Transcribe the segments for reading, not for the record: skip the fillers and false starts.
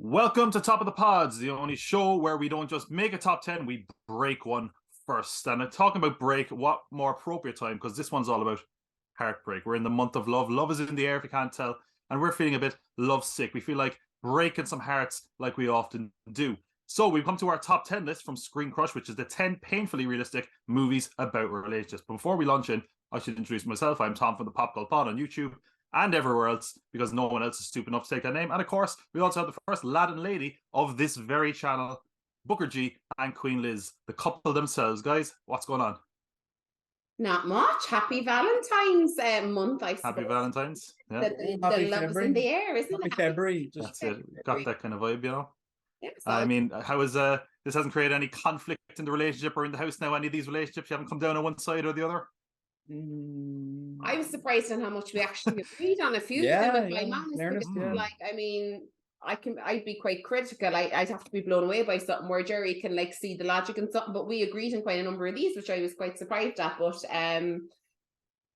Welcome to Top of the Pods, the only show where we don't just make a top 10, we break one first. And talking about break, what more appropriate time? Because this one's all about heartbreak. We're in the month of love. Love is in the air, if you can't tell. And we're feeling a bit love sick. We feel like breaking some hearts like we often do. So we've come to our top 10 list from Screen Crush, which is the 10 painfully realistic movies about relationships. But before we launch in, I should introduce myself. I'm Tom from the Pop Cult Pod on YouTube and everywhere else, because no one else is stupid enough to take that name. And of course, we also have the first lad and lady of this very channel, Booker G and Queen Liz, the couple themselves. Guys, what's going on? Not much. Happy Valentine's month, I suppose. Happy Valentine's. Yeah. The love is in the air, isn't it? Happy February. That's it. Got that kind of vibe, you know? Yeah, I mean, how is this hasn't created any conflict in the relationship or in the house now? Any of these relationships, you haven't come down on one side or the other? I was surprised on how much we actually agreed on a few. Like, I mean, I'd be quite critical. I'd have to be blown away by something where Jerry can like see the logic in something, but we agreed on quite a number of these, which I was quite surprised at. But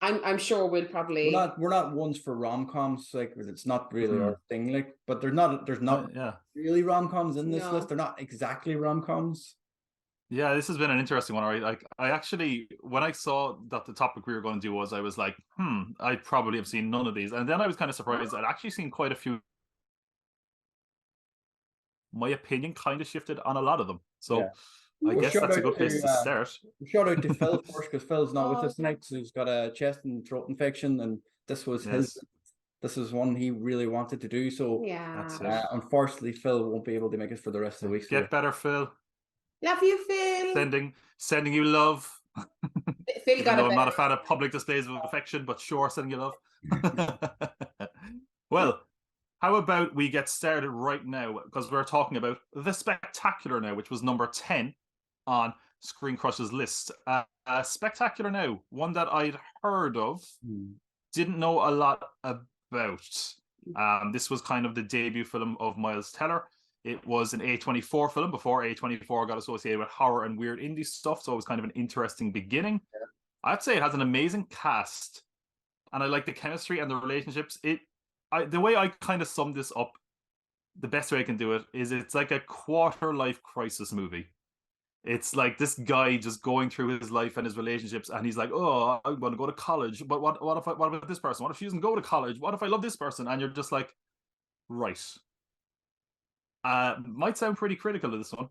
I'm sure we'll probably we're not ones for rom-coms, like, because it's not really our thing, like, but there's not really rom-coms in this list. They're not exactly rom-coms. Yeah, this has been an interesting one. Right? Like, I actually, when I saw that the topic we were going to do was, I was like, I probably have seen none of these. And then I was kind of surprised. I'd actually seen quite a few. My opinion kind of shifted on a lot of them. So I guess that's a good place to start. Shout out to Phil first, because Phil's not with us tonight. So he's got a chest and throat infection, and this was this is one he really wanted to do. So unfortunately, Phil won't be able to make it for the rest of the week. Get better, Phil. Love you, Phil. Sending you love. Phil got I'm not a fan of public displays of affection, but sure, sending you love. Well, how about we get started right now, because we're talking about The Spectacular now, which was number 10 on Screen Crush's list. Spectacular now, one that I'd heard of, didn't know a lot about. This was kind of the debut film of Miles Teller. It was an A24 film before A24 got associated with horror and weird indie stuff, so it was kind of an interesting beginning. I'd say it has an amazing cast, and I like the chemistry and the relationships. The way I kind of sum this up, the best way I can do it, is it's like a quarter-life crisis movie. It's like this guy just going through his life and his relationships, and he's like, oh, I'm going to go to college, but what about this person? What if she doesn't go to college? What if I love this person? And you're just like, right. Might sound pretty critical of this one,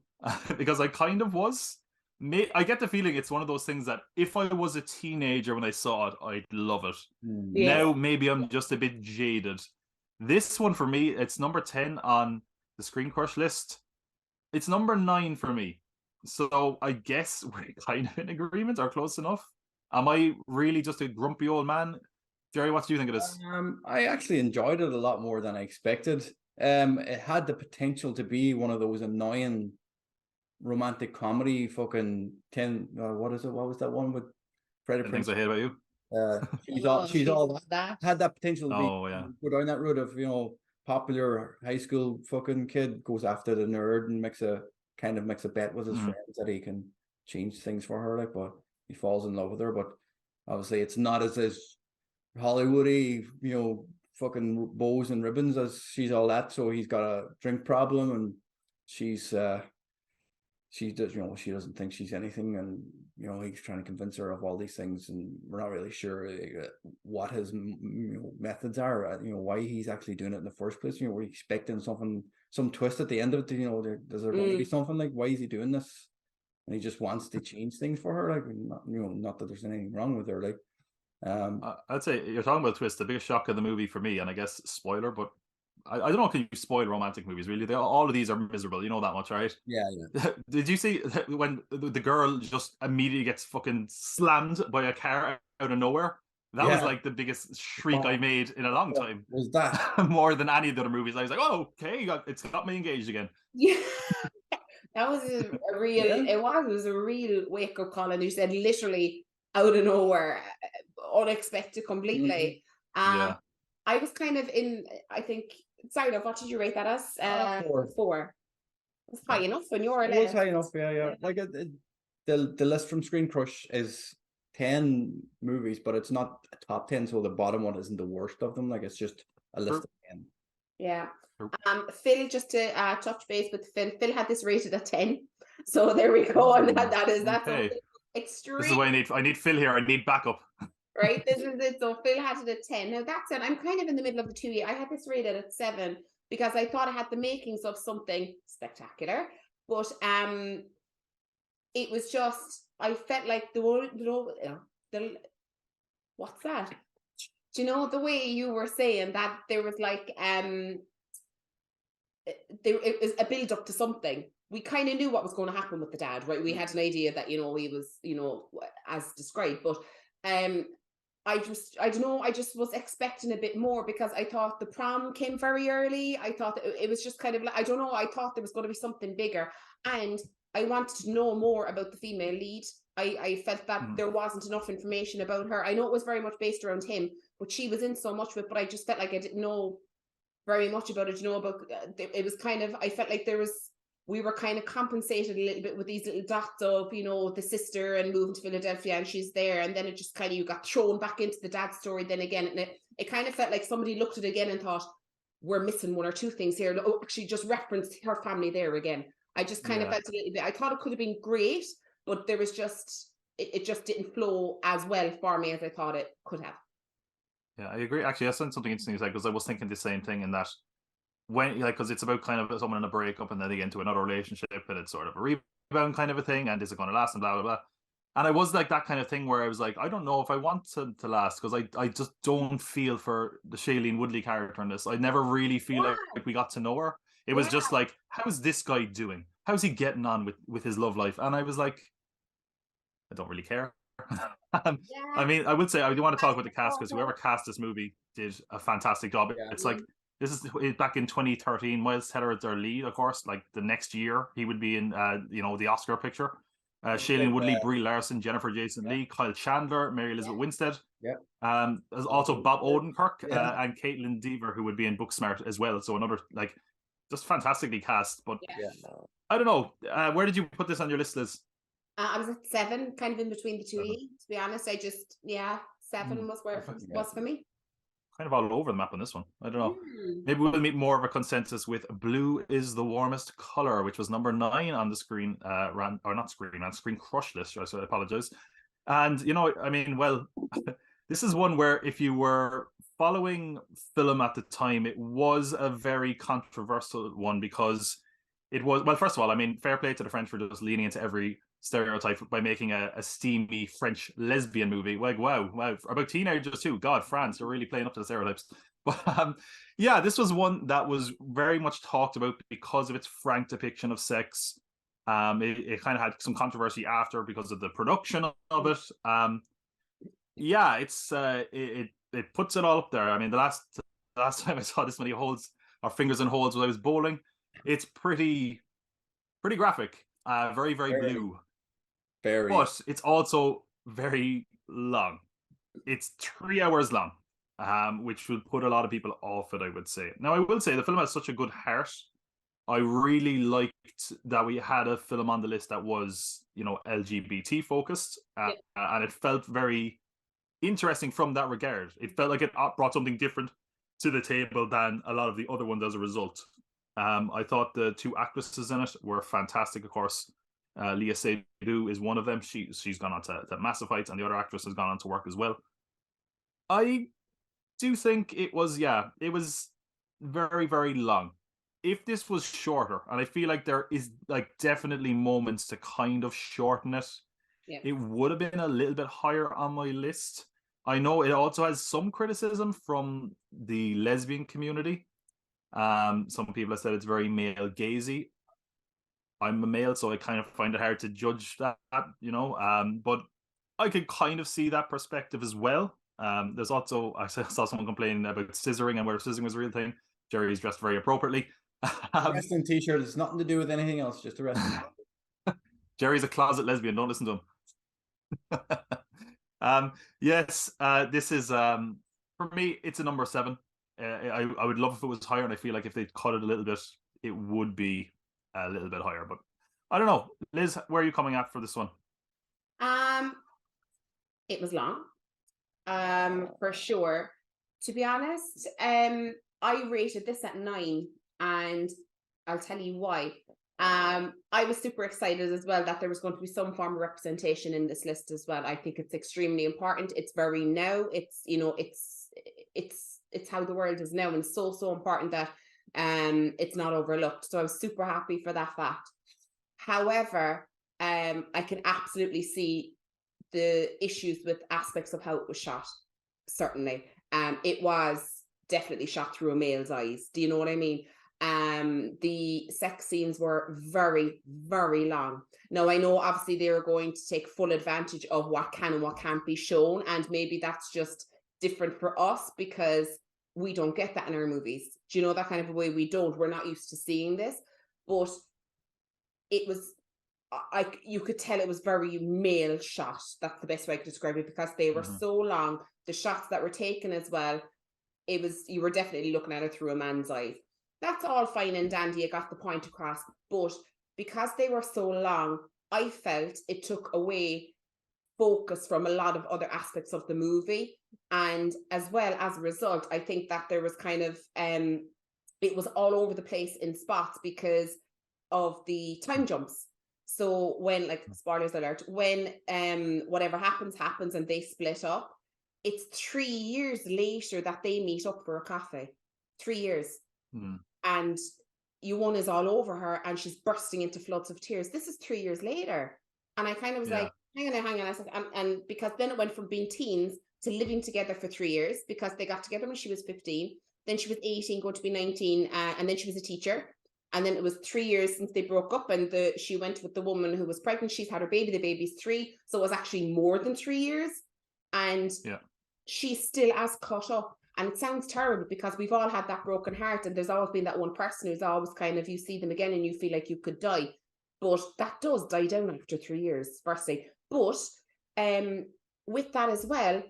because I kind of was. I get the feeling it's one of those things that if I was a teenager when I saw it, I'd love it. Now maybe I'm just a bit jaded. This one for me, it's number 10 on the Screen Crush list. It's number 9 for me. So I guess we're kind of in agreement or close enough. Am I really just a grumpy old man? Jerry, what do you think of this? I actually enjoyed it a lot more than I expected. It had the potential to be one of those annoying romantic comedy fucking 10 what was that one with Freddie Prinze? Things I hate about you. She's all that had that potential to go down that route of, popular high school fucking kid goes after the nerd and makes a bet with his friends that he can change things for her, like, but he falls in love with her. But obviously it's not as Hollywoody, fucking bows and ribbons as she's all that. So he's got a drink problem, and she doesn't think she's anything, and he's trying to convince her of all these things, and we're not really sure what his methods are, why he's actually doing it in the first place. We're expecting some twist at the end of it. Does there going to be something like, why is he doing this? And he just wants to change things for her, like, not that there's anything wrong with her, like. I'd say you're talking about a twist. The biggest shock of the movie for me, and I guess spoiler, but I don't know, can you spoil romantic movies really? All of these are miserable, you know that much, right? Yeah. Did you see when the girl just immediately gets fucking slammed by a car out of nowhere? That was like the biggest shriek I made in a long time. Was that more than any of the other movies? I was like, oh, okay, it's got me engaged again. Yeah. That was a real it was a real wake-up call, and you said literally out of nowhere, unexpected completely. I was kind of I think, sorry, what did you rate that as? 4. It's high enough on your list. It was high enough, yeah. Like the list from Screen Crush is 10 movies, but it's not a top 10, so the bottom one isn't the worst of them. Like, it's just a list of 10. Yeah. Phil, just to touch base with Phil had this rated at 10. So there we go. And that's okay. Extreme. This is why I need Phil here. I need backup. Right. This is it. So Phil had it at 10. Now that's it. I'm kind of in the middle of the two. I had this rated at 7 because I thought it had the makings of something spectacular. But it was just, I felt like what's that? Do you know the way you were saying that there was like it was a build up to something. We kind of knew what was going to happen with the dad, right? We had an idea that, you know, he was, you know, as described, but I don't know, I just was expecting a bit more because I thought the prom came very early. I thought it was just kind of like, I don't know, I thought there was going to be something bigger, and I wanted to know more about the female lead. I felt that there wasn't enough information about her. I know it was very much based around him, but she was in so much of it, but I just felt like I didn't know very much about it. You know, about it was kind of, I felt like we were kind of compensated a little bit with these little dots of, you know, the sister and moving to Philadelphia and she's there, and then it just kind of, you got thrown back into the dad story then again, and it kind of felt like somebody looked at it again and thought, we're missing one or two things here. Oh, actually just referenced her family there again. I just kind of felt a little bit, I thought it could have been great, but there was just, it just didn't flow as well for me as I thought it could have. Yeah, I agree. Actually, I said something interesting, because I was thinking the same thing, in that when, like, because it's about kind of someone in a breakup and then they get into another relationship and it's sort of a rebound kind of a thing, and is it going to last, and blah blah blah. And I was like that kind of thing where I was like, I don't know if I want to last, because I just don't feel for the Shailene Woodley character in this. I never really feel like we got to know her. It was just like, how's this guy doing? How's he getting on with his love life? And I was like, I don't really care. I mean, I would say I do want to talk about the cast, because whoever cast this movie did a fantastic job. It's like, this is back in 2013. Miles Teller is their lead, of course. Like the next year, he would be in, you know, the Oscar picture. Shailene Woodley, Brie Larson, Jennifer Jason Leigh, Kyle Chandler, Mary Elizabeth Winstead. There's also Bob Odenkirk and Caitlin Dever, who would be in Booksmart as well. So another, like, just fantastically cast. But I don't know. Where did you put this on your list, Liz? I was at 7, kind of in between the two. To be honest, I just 7 was where it was for me. Kind of all over the map on this one. I don't know. Maybe we'll meet more of a consensus with Blue is the Warmest Color, which was number 9 on the screen, on Screen Crush list. So I apologize. And, you know, I mean, well, this is one where, if you were following film at the time, it was a very controversial one, because it was, well, first of all, I mean, fair play to the French for just leaning into every stereotype by making a steamy French lesbian movie. Like, wow, about teenagers too. God, France, they're really playing up to the stereotypes. But yeah, this was one that was very much talked about because of its frank depiction of sex. It kind of had some controversy after because of the production of it. Yeah, it's it puts it all up there. I mean, the last time I saw this many holes or fingers in holes when I was bowling, it's pretty graphic. Very blue. Very. But it's also very long. It's 3 hours long, which would put a lot of people off it, I would say. Now, I will say the film has such a good heart. I really liked that we had a film on the list that was, you know, LGBT focused, and it felt very interesting from that regard. It felt like it brought something different to the table than a lot of the other ones as a result. I thought the 2 actresses in it were fantastic. Of course, Leah Seydoux is one of them. She's gone on to massive heights, and the other actress has gone on to work as well. I do think it was very long. If this was shorter, and I feel like there is like definitely moments to kind of shorten it, it would have been a little bit higher on my list. I know it also has some criticism from the lesbian community. Some people have said it's very male gazy. I'm a male, so I kind of find it hard to judge that, you know. But I could kind of see that perspective as well. There's also, I saw someone complaining about scissoring and whether scissoring was a real thing. Jerry's dressed very appropriately. Wrestling t-shirt has nothing to do with anything else, just a wrestling. Jerry's a closet lesbian. Don't listen to him. Yes, this is for me. It's a number 7. I would love if it was higher, and I feel like if they cut it a little bit, it would be a little bit higher. But I don't know, Liz, where are you coming at for this one? It was long, for sure. To be honest, I rated this at 9, and I'll tell you why. I was super excited as well that there was going to be some form of representation in this list as well. I think it's extremely important. It's very now. It's, you know, it's how the world is now, and so important that it's not overlooked. So I was super happy for that fact. However, I can absolutely see the issues with aspects of how it was shot. Certainly, it was definitely shot through a male's eyes. Do you know what I mean? The sex scenes were very, very long. Now, I know obviously they were going to take full advantage of what can and what can't be shown, and maybe that's just different for us because we don't get that in our movies. Do you know, that kind of a way we don't? We're not used to seeing this, but it was, you could tell it was very male shot. That's the best way I could describe it, because they were so long. The shots that were taken as well, it was, you were definitely looking at it through a man's eyes. That's all fine and dandy. I got the point across, but because they were so long, I felt it took away focus from a lot of other aspects of the movie. And as well, as a result, I think that there was kind of, it was all over the place in spots because of the time jumps. So when, like, spoilers alert, when whatever happens and they split up, it's 3 years later that they meet up for a coffee. 3 years. And Yuan is all over her and she's bursting into floods of tears. This is 3 years later. And I kind of was like, hang on. I said, and because then it went from being teens to living together for 3 years, because they got together when she was 15. Then she was 18, going to be 19. And then she was a teacher. And then it was 3 years since they broke up, and she went with the woman who was pregnant. She's had her baby. The baby's 3. So it was actually more than 3 years. And she's still as caught up. And it sounds terrible because we've all had that broken heart, and there's always been that one person who's always kind of, you see them again and you feel like you could die. But that does die down after 3 years, firstly. But with that as well,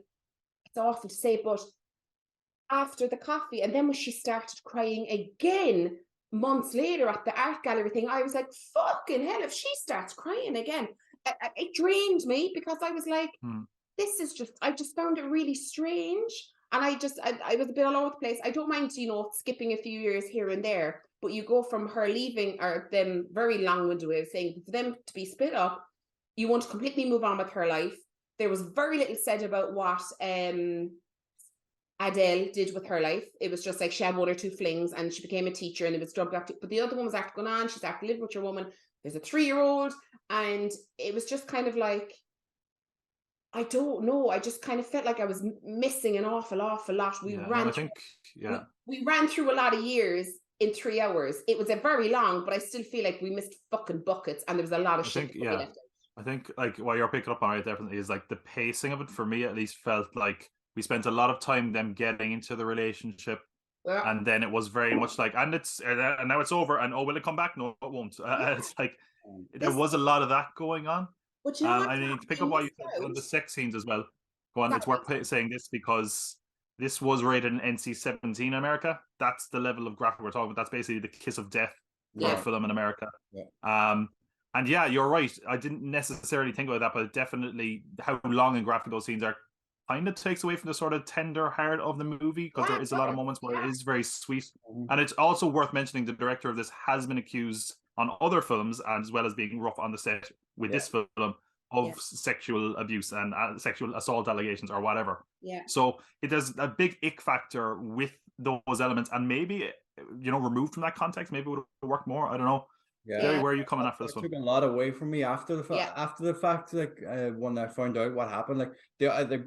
it's awful to say, but after the coffee, and then when she started crying again months later at the art gallery thing, I was like, fucking hell, if she starts crying again, it drained me, because I was like, this is just, I just found it really strange. And I was a bit all over the place. I don't mind, you know, skipping a few years here and there, but you go from her leaving, or them, very long-winded way of saying, for them to be split up, you want to completely move on with her life. There was very little said about what Adele did with her life. It was just like she had 1 or 2 flings and she became a teacher, and it was drug active. But the other one was after going on. She's after living with your woman. There's a 3-year-old, and it was just kind of like, I don't know. I just kind of felt like I was missing an awful lot. We ran through a lot of years in 3 hours. It was a very long, but I still feel like we missed fucking buckets, and there was a lot of shit. I think like what you're picking up on, right, definitely, is like the pacing of it, for me at least, felt like we spent a lot of time them getting into the relationship, and then it was very much like, and now it's over, and oh, will it come back? No, it won't. It's like there was a lot of that going on. But you know, I need to pick up what you said on the sex scenes as well. Go on, it's worth saying this because this was rated in NC-17 in America. That's the level of graphic we're talking about. That's basically the kiss of death for a film in America. And yeah, you're right. I didn't necessarily think about that, but definitely how long and graphic those scenes are kind of takes away from the sort of tender heart of the movie, because there is a lot of moments where it is very sweet. And it's also worth mentioning the director of this has been accused on other films, as well as being rough on the set with this film, of sexual abuse and sexual assault allegations or whatever. So it has a big ick factor with those elements, and maybe, you know, removed from that context, maybe it would work more. I don't know. Jerry, where are you coming after this one? Took a lot away from me after the fact. After the fact, like when I found out what happened, like the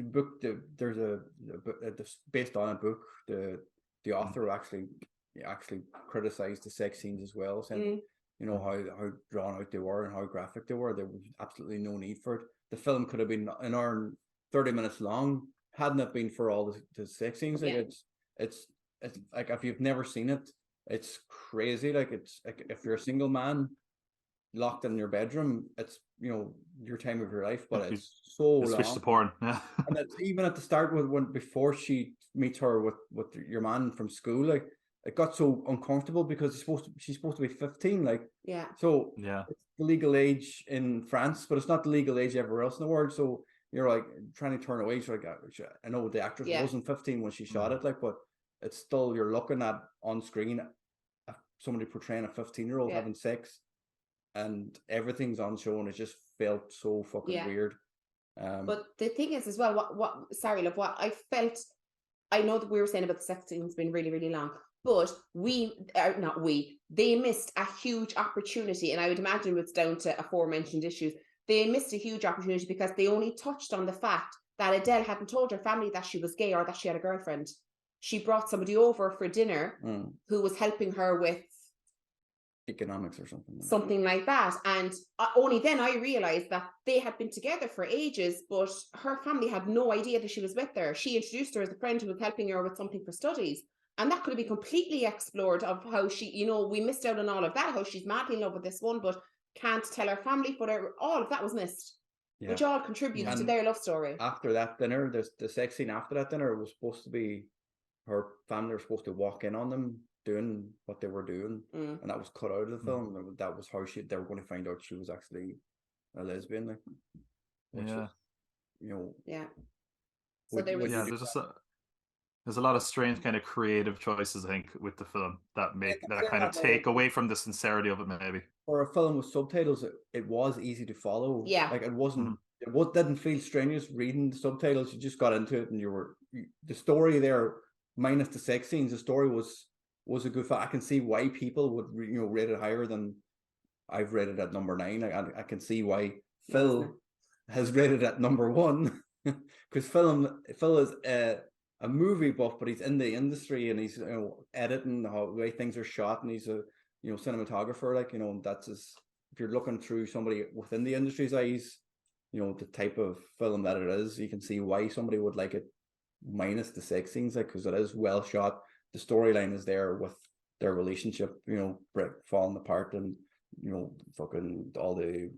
book, there's based on a book. The author actually criticized the sex scenes as well, saying you know how drawn out they were and how graphic they were. There was absolutely no need for it. The film could have been an hour and 30 minutes long, hadn't it been for all the sex scenes. Like it's like, if you've never seen it, it's crazy. Like, it's like, if you're a single man locked in your bedroom, it's, you know, your time of your life, but it's so long. Switch to porn. And it's even at the start, before she meets her with your man from school, like, it got so uncomfortable because she's supposed to be 15, like, so it's the legal age in France, but it's not the legal age everywhere else in the world. So you're like trying to turn away. So like, I know the actress wasn't 15 when she shot it, like, but it's still, you're looking at on screen somebody portraying a 15-year-old having sex, and everything's on show, and it just felt so fucking weird. But the thing is as well, what I felt, I know that we were saying about the sex scene's been really, really long, but they missed a huge opportunity, and I would imagine it's down to aforementioned issues. They missed a huge opportunity because they only touched on the fact that Adele hadn't told her family that she was gay or that she had a girlfriend. She brought somebody over for dinner who was helping her with economics or something. Something like that. And only then I realized that they had been together for ages, but her family had no idea that she was with her. She introduced her as a friend who was helping her with something for studies. And that could have been completely explored, of how she, you know, we missed out on all of that, how she's madly in love with this one, but can't tell her family, but all of that was missed, which all contributes to their love story. After that dinner, the sex scene after that dinner was supposed to be her family were supposed to walk in on them doing what they were doing, and that was cut out of the film. That was how they were going to find out she was actually a lesbian, like, which is, you know, so there was there's a lot of strange kind of creative choices, I think, with the film that kind of take away from the sincerity of it. Maybe for a film with subtitles, it was easy to follow. Like it wasn't. It didn't feel strenuous reading the subtitles. You just got into it, and the story there, minus the sex scenes, the story was a good film. I can see why people would rate it higher than I've rated at number 9. I can see why Phil has rated at number 1, because Phil is a movie buff, but he's in the industry, and he's editing the way things are shot, and he's a cinematographer, like, that's if you're looking through somebody within the industry's eyes, the type of film that it is, you can see why somebody would like it minus the sex scenes, like, because it is well shot. The storyline is there with their relationship, Brett falling apart, and fucking all the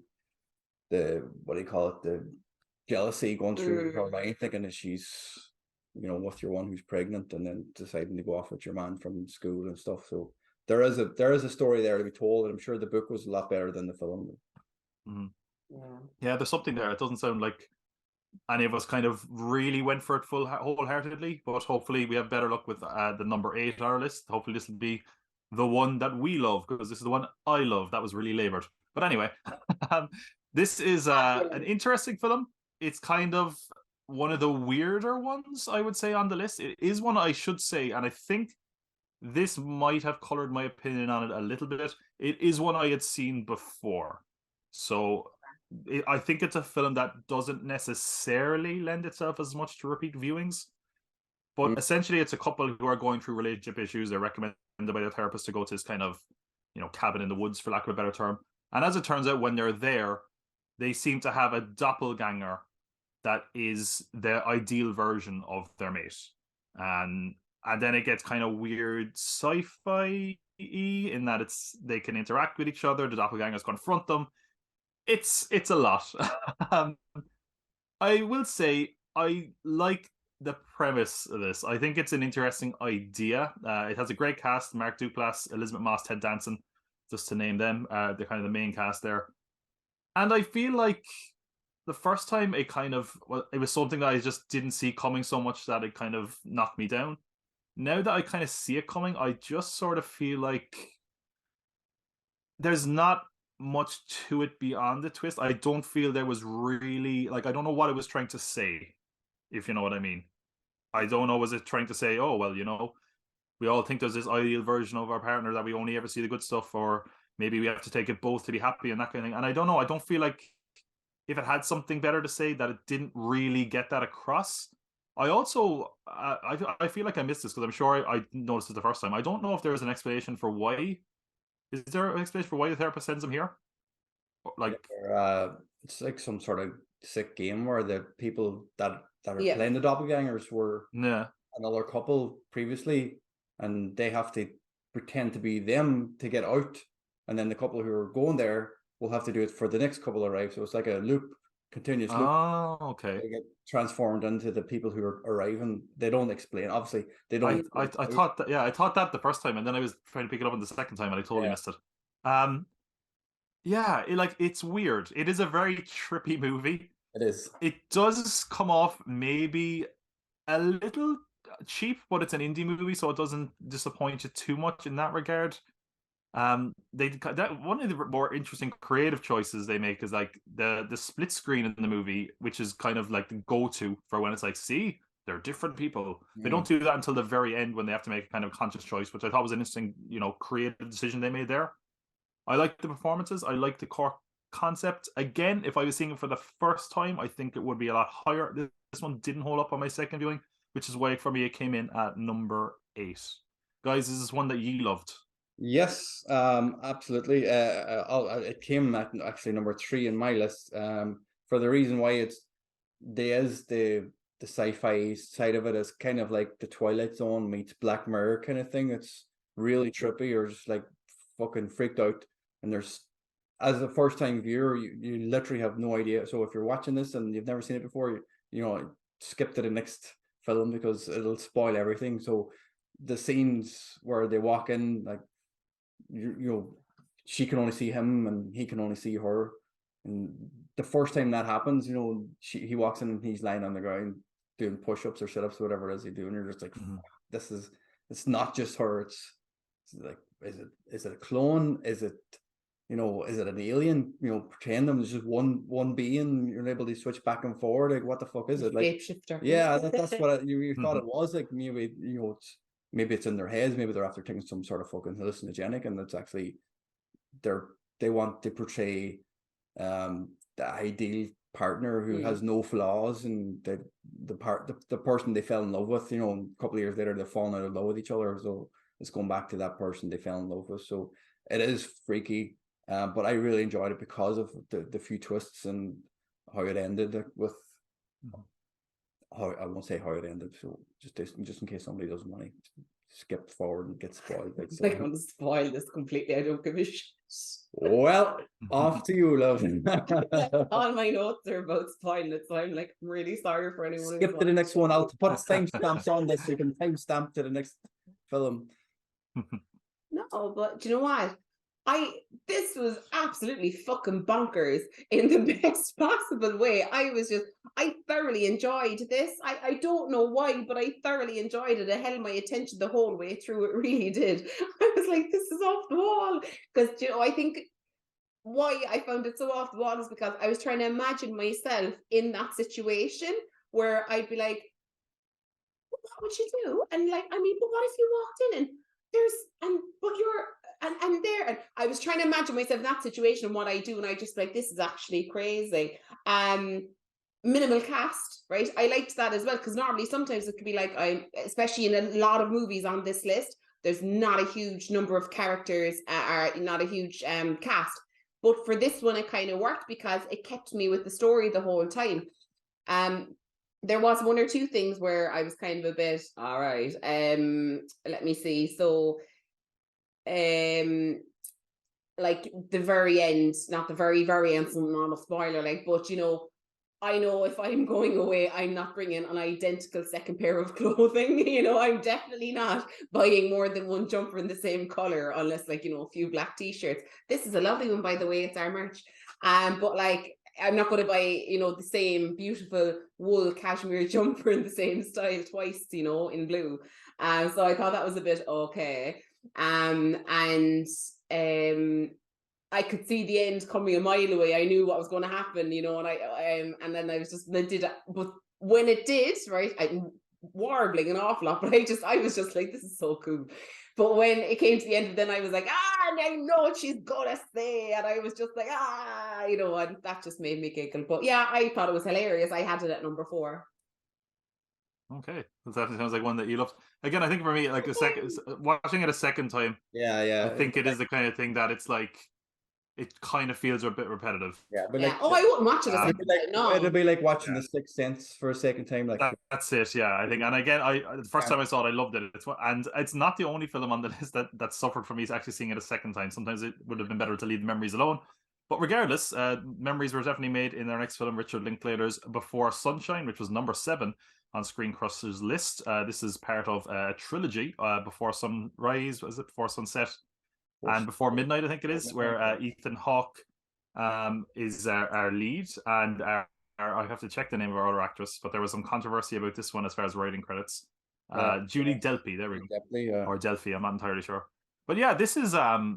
what do you call it, the jealousy going through her mind, thinking that she's with your one who's pregnant, and then deciding to go off with your man from school and stuff. So there is a story there to be told, and I'm sure the book was a lot better than the film. Yeah, there's something there. It doesn't sound like any of us kind of really went for it wholeheartedly, but hopefully we have better luck with the number 8 on our list. Hopefully this will be the one that we love, because this is the one I love. That was really labored, but anyway, this is an interesting film. It's kind of one of the weirder ones, I would say, on the list. It is one, I should say, and I think this might have colored my opinion on it a little bit. It is one I had seen before, so I think it's a film that doesn't necessarily lend itself as much to repeat viewings, but essentially it's a couple who are going through relationship issues. They're recommended by their therapist to go to this kind of, cabin in the woods, for lack of a better term. And as it turns out, when they're there, they seem to have a doppelganger that is the ideal version of their mate. And then it gets kind of weird sci-fi-y in that they can interact with each other. The doppelgangers confront them. It's a lot. I will say I like the premise of this. I think it's an interesting idea. It has a great cast: Mark Duplass, Elizabeth Moss, Ted Danson, just to name them. They're kind of the main cast there. And I feel like the first time it was something that I just didn't see coming so much that it kind of knocked me down. Now that I kind of see it coming, I just sort of feel like there's not much to it beyond the twist. I don't feel there was really, I don't know what it was trying to say, if you know what I mean. I don't know, was it trying to say, oh, well, we all think there's this ideal version of our partner that we only ever see the good stuff, or maybe we have to take it both to be happy, and that kind of thing. And I don't know, I don't feel like if it had something better to say, that it didn't really get that across. I also, I feel like I missed this, because I'm sure I noticed it the first time. I don't know if there's an explanation for why. Is there an explanation for why the therapist sends him here? It's like some sort of sick game where the people that are playing the doppelgangers were another couple previously, and they have to pretend to be them to get out, and then the couple who are going there will have to do it for the next couple arrive. So it's like a continuous loop. Oh, okay. They get transformed into the people who are arriving. They don't explain. Obviously, they don't. I thought that. Yeah, I thought that the first time, and then I was trying to pick it up on the second time, and I totally missed it. Yeah, it's weird. It is a very trippy movie. It is. It does come off maybe a little cheap, but it's an indie movie, so it doesn't disappoint you too much in that regard. One of the more interesting creative choices they make is like the split screen in the movie, which is kind of like the go-to for when it's like, see, they're different people. They don't do that until the very end when they have to make a kind of conscious choice, which I thought was an interesting, creative decision they made there. I like the performances. I like the core concept. Again, if I was seeing it for the first time, I think it would be a lot higher. This one didn't hold up on my second viewing, which is why for me it came in at number 8. Guys, is this one that you loved? Yes, absolutely. It came at actually number 3 in my list. For the reason why there's the sci-fi side of it is kind of like the Twilight Zone meets Black Mirror kind of thing. It's really trippy. You're just like fucking freaked out, and there's, as a first time viewer, you literally have no idea. So if you're watching this and you've never seen it before, skip to the next film because it'll spoil everything. So the scenes where they walk in, like, she can only see him and he can only see her, and the first time that happens, he walks in and he's lying on the ground doing push-ups or sit-ups, whatever it is he doing. You're just like, it's not just her. It's like, is it a clone? Is it an alien? Pretend them. There's just one being. You're able to switch back and forward. Like, what the fuck is it? Like, shapeshifter. Yeah, that's what you thought it was. Like, maybe maybe it's in their heads. Maybe they're after taking some sort of fucking hallucinogenic, and it's actually they want to portray the ideal partner who has no flaws, and the person they fell in love with. A couple of years later, they've fallen out of love with each other. So it's going back to that person they fell in love with. So it is freaky, but I really enjoyed it because of the few twists and how it ended with. I won't say how it ended, so just in case somebody doesn't want to skip forward and get spoiled. I don't want to spoil this completely. I don't give a shit. Well, off to you, love. All my notes are about spoiling it, so I'm like really sorry for anyone. Skip to the next one. I'll put timestamps on this so you can timestamp to the next film. No, but do you know what? This was absolutely fucking bonkers in the best possible way. I thoroughly enjoyed this. I don't know why, but I thoroughly enjoyed it. It held my attention the whole way through. It really did. I was like, this is off the wall. Because, I think why I found it so off the wall is because I was trying to imagine myself in that situation where I'd be like, what would you do? And like, but what if you walked in and I was trying to imagine myself in that situation and what I do, and I just like, this is actually crazy. Minimal cast, right? I liked that as well, because normally sometimes it could be like, especially in a lot of movies on this list, there's not a huge number of characters, or not a huge cast. But for this one, it kind of worked because it kept me with the story the whole time. There was one or two things where I was kind of a bit, all right, let me see. So, like the very end, not the very, very end, so not a spoiler, like, but I know if I'm going away, I'm not bringing an identical second pair of clothing. I'm definitely not buying more than one jumper in the same color, unless like, a few black t-shirts. This is a lovely one, by the way. It's our merch. But like, I'm not going to buy, the same beautiful wool cashmere jumper in the same style twice, in blue. So I thought that was a bit okay. I could see the end coming a mile away. I knew what was going to happen, and then I was just, but when it did, right, I'm warbling an awful lot, but I was just like, this is so cool. But when it came to the end, then I was like, and I know what she's gonna say, and I was just like, and that just made me giggle. But yeah, I thought it was hilarious. I had it at number 4. Okay, that definitely sounds like one that you loved. Again, I think for me, like watching it a second time, I think it is the kind of thing that it's like, it kind of feels a bit repetitive. Yeah, but I wouldn't watch it a second time. No, it'd be like watching The Sixth Sense for a second time. Like that's it. Yeah, I think. And again, the first time I saw it, I loved it. It's not the only film on the list that suffered for me actually seeing it a second time. Sometimes it would have been better to leave the memories alone. But regardless, memories were definitely made in their next film, Richard Linklater's Before Sunshine, which was number 7 on Screen Crushers' list. This is part of a trilogy, Before Sunrise, was it? Before Sunset, and Before Midnight, I think it is, where Ethan Hawke is our lead, and I have to check the name of our other actress, but there was some controversy about this one as far as writing credits. Julie Delpy, there we go. Or Delphi, I'm not entirely sure. But yeah, this is a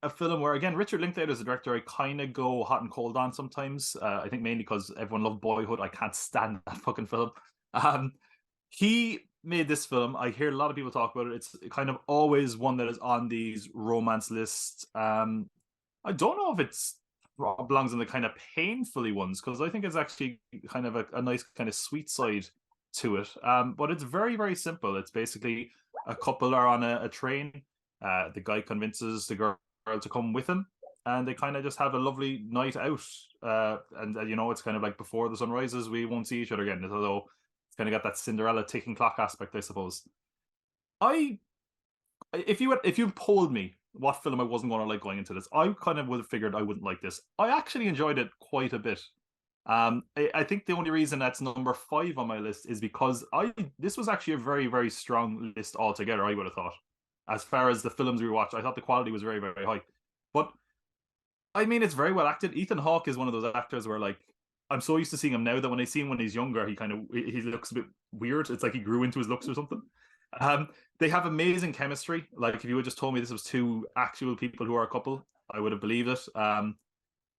film where, again, Richard Linklater is a director I kind of go hot and cold on sometimes. I think mainly because everyone loved Boyhood. I can't stand that fucking film. He made this film. I hear a lot of people talk about it. It's kind of always one that is on these romance lists. I don't know if it's belongs in the kind of painfully ones, because I think it's actually kind of a nice kind of sweet side to it. But it's very, very simple. It's basically a couple are on a train. The guy convinces the girl to come with him, and they kind of just have a lovely night out. And you know, it's kind of like before the sun rises, we won't see each other again. Although it's kind of got that Cinderella ticking clock aspect, I suppose. If you polled me what film I wasn't going to like going into this, I kind of would have figured I wouldn't like this. I actually enjoyed it quite a bit. I think the only reason that's number 5 on my list is because this was actually a very, very strong list altogether, I would have thought. As far as the films we watched, I thought the quality was very, very high. But I mean, it's very well acted. Ethan Hawke is one of those actors where, like, I'm so used to seeing him now that when I see him when he's younger, he looks a bit weird. It's like he grew into his looks or something. They have amazing chemistry. Like, if you had just told me this was 2 actual people who are a couple, I would have believed it.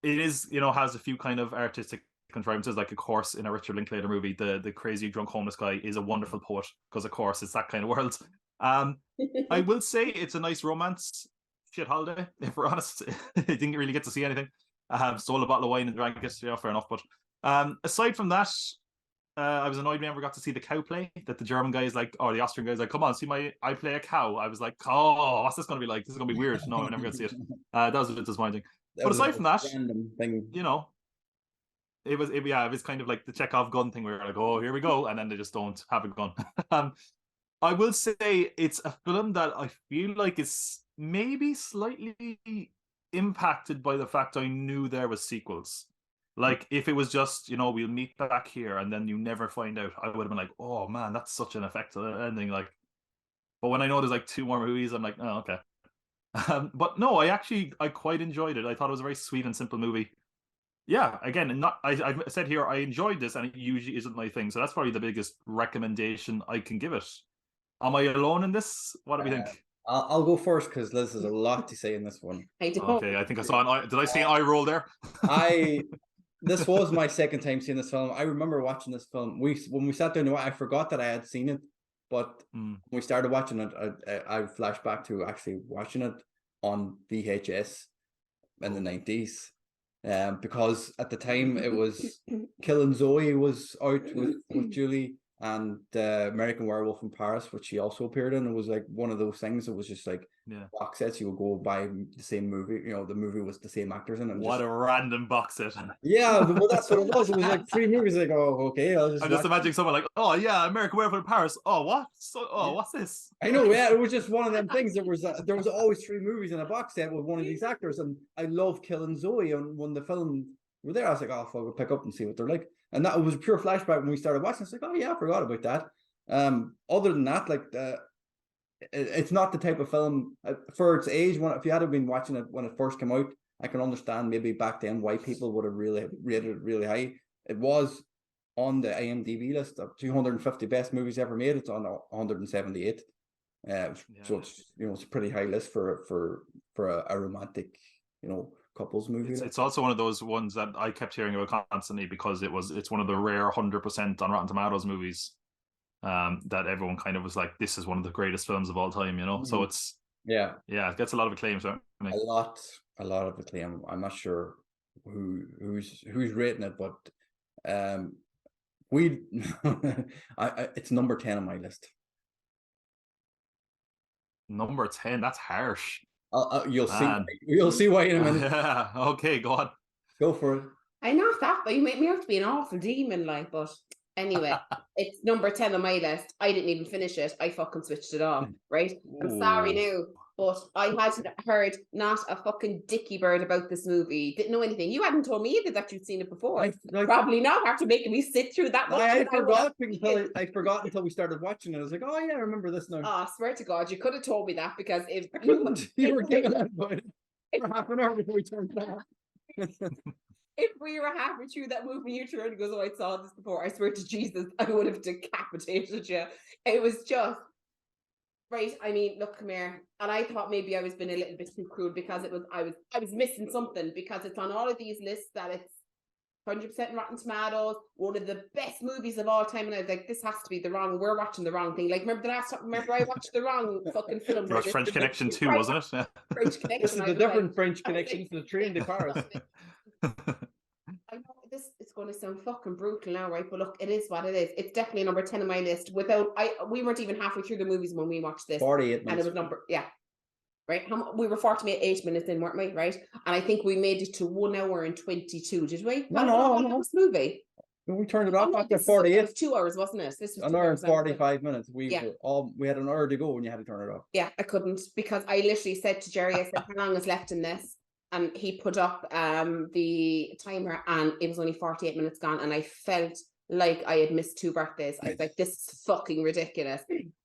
It is, you know, has a few kind of artistic contrivances. Like, of course, in a Richard Linklater movie, the crazy drunk homeless guy is a wonderful poet, because of course it's that kind of world. I will say it's a nice romance shit holiday, if we're honest. I didn't really get to see anything. Stole a bottle of wine and drank it. Yeah, fair enough. But aside from that, I was annoyed we never got to see the cow play. That the German guy is like, or the Austrian guy is like, come on, see I play a cow. I was like, oh, what's this going to be like? This is going to be weird. No, I never got to see it. That was a bit disappointing. But aside from that, you know, it was kind of like the Chekhov gun thing where you're like, oh, here we go, and then they just don't have a gun. I will say it's a film that I feel like is maybe slightly impacted by the fact I knew there was sequels. Like, if it was just, you know, we'll meet back here and then you never find out, I would have been like, oh man, that's such an effective ending. Like, but when I know there's like 2 more movies, I'm like, oh, okay. But no, I quite enjoyed it. I thought it was a very sweet and simple movie. Yeah, again, I've said here I enjoyed this, and it usually isn't my thing, so that's probably the biggest recommendation I can give it. Am I alone in this? What do we think? I'll go first because Liz has a lot to say in this one. Okay, I think I saw did I see an eye roll there? This was my second time seeing this film. I remember watching this film. When we sat down to watch, I forgot that I had seen it, but when we started watching it, I flashed back to actually watching it on VHS in the 90s. Because at the time it was Killing Zoe was out with Julie, and American Werewolf in Paris, which she also appeared in. It was like one of those things. It was just like box sets. You would go buy the same movie. You know, the movie was the same actors in it. What a random box set. Yeah, well, that's what it was. It was like 3 movies. Like, oh, okay. I'm just imagining someone like, oh yeah, American Werewolf in Paris. Oh, what? What's this? I know. Yeah, it was just one of them things. There was always 3 movies in a box set with one of these actors, and I love Killing Zoe. And when the film were there, I was like, oh, fuck, we'll pick up and see what they're like. And that was a pure flashback when we started watching. It's like, oh yeah, I forgot about that. Other than that, like, it's not the type of film for its age. If you had been watching it when it first came out, I can understand maybe back then why people would have really rated it really high. It was on the IMDb list of 250 best movies ever made. It's on 178. So it's, you know, it's a pretty high list for a romantic, you know, couples movie. It's also one of those ones that I kept hearing about constantly because it's one of the rare 100% on Rotten Tomatoes movies that everyone kind of was like, this is one of the greatest films of all time, you know. So it's it gets a lot of acclaim. So a lot of acclaim. I'm not sure who's rating it, but it's number 10 on my list. Number 10, that's harsh. You'll see why in a minute. Yeah, okay, go on. Go for it. I'm not that, but you make me out to be an awful demon, like, but anyway, it's number 10 on my list. I didn't even finish it. I fucking switched it off, right? I'm sorry now, but I hadn't heard not a fucking dicky bird about this movie. Didn't know anything. You hadn't told me either that you'd seen it before. Probably not after making me sit through that much. I forgot until we started watching it. I was like, oh yeah, I remember this now. Oh, I swear to God, you could have told me that, because if you were giggling about it for half an hour before we turned it off. if we were halfway through that movie, you turned and goes, "Oh, I saw this before. I swear to Jesus, I would have decapitated you." It was just right. I mean, look, come here. And I thought maybe I was being a little bit too cruel because I was missing something because it's on all of these lists that it's 100% Rotten Tomatoes, one of the best movies of all time, and I was like, this has to be we're watching the wrong thing. Like, remember I watched the wrong fucking film. It was French Connection 2, wasn't it? Yeah. French Connection. This is a different French Connection to the train to Paris. I know this is going to sound fucking brutal now, right? But look, it is what it is. It's definitely number 10 on my list. We weren't even halfway through the movies when we watched this. 48 minutes. And it was right? We were 48 minutes in, weren't we? Right? And I think we made it to 1 hour and 22, did we? No. This movie. We turned it off after 48. It was 2 hours, wasn't it? This was an hour and 45 minutes. We had an hour to go when you had to turn it off. Yeah, I couldn't because I literally said to Jerry, I said, how long is left in this? And he put up the timer and it was only 48 minutes gone. And I felt like I had missed 2 birthdays. I was like, this is fucking ridiculous.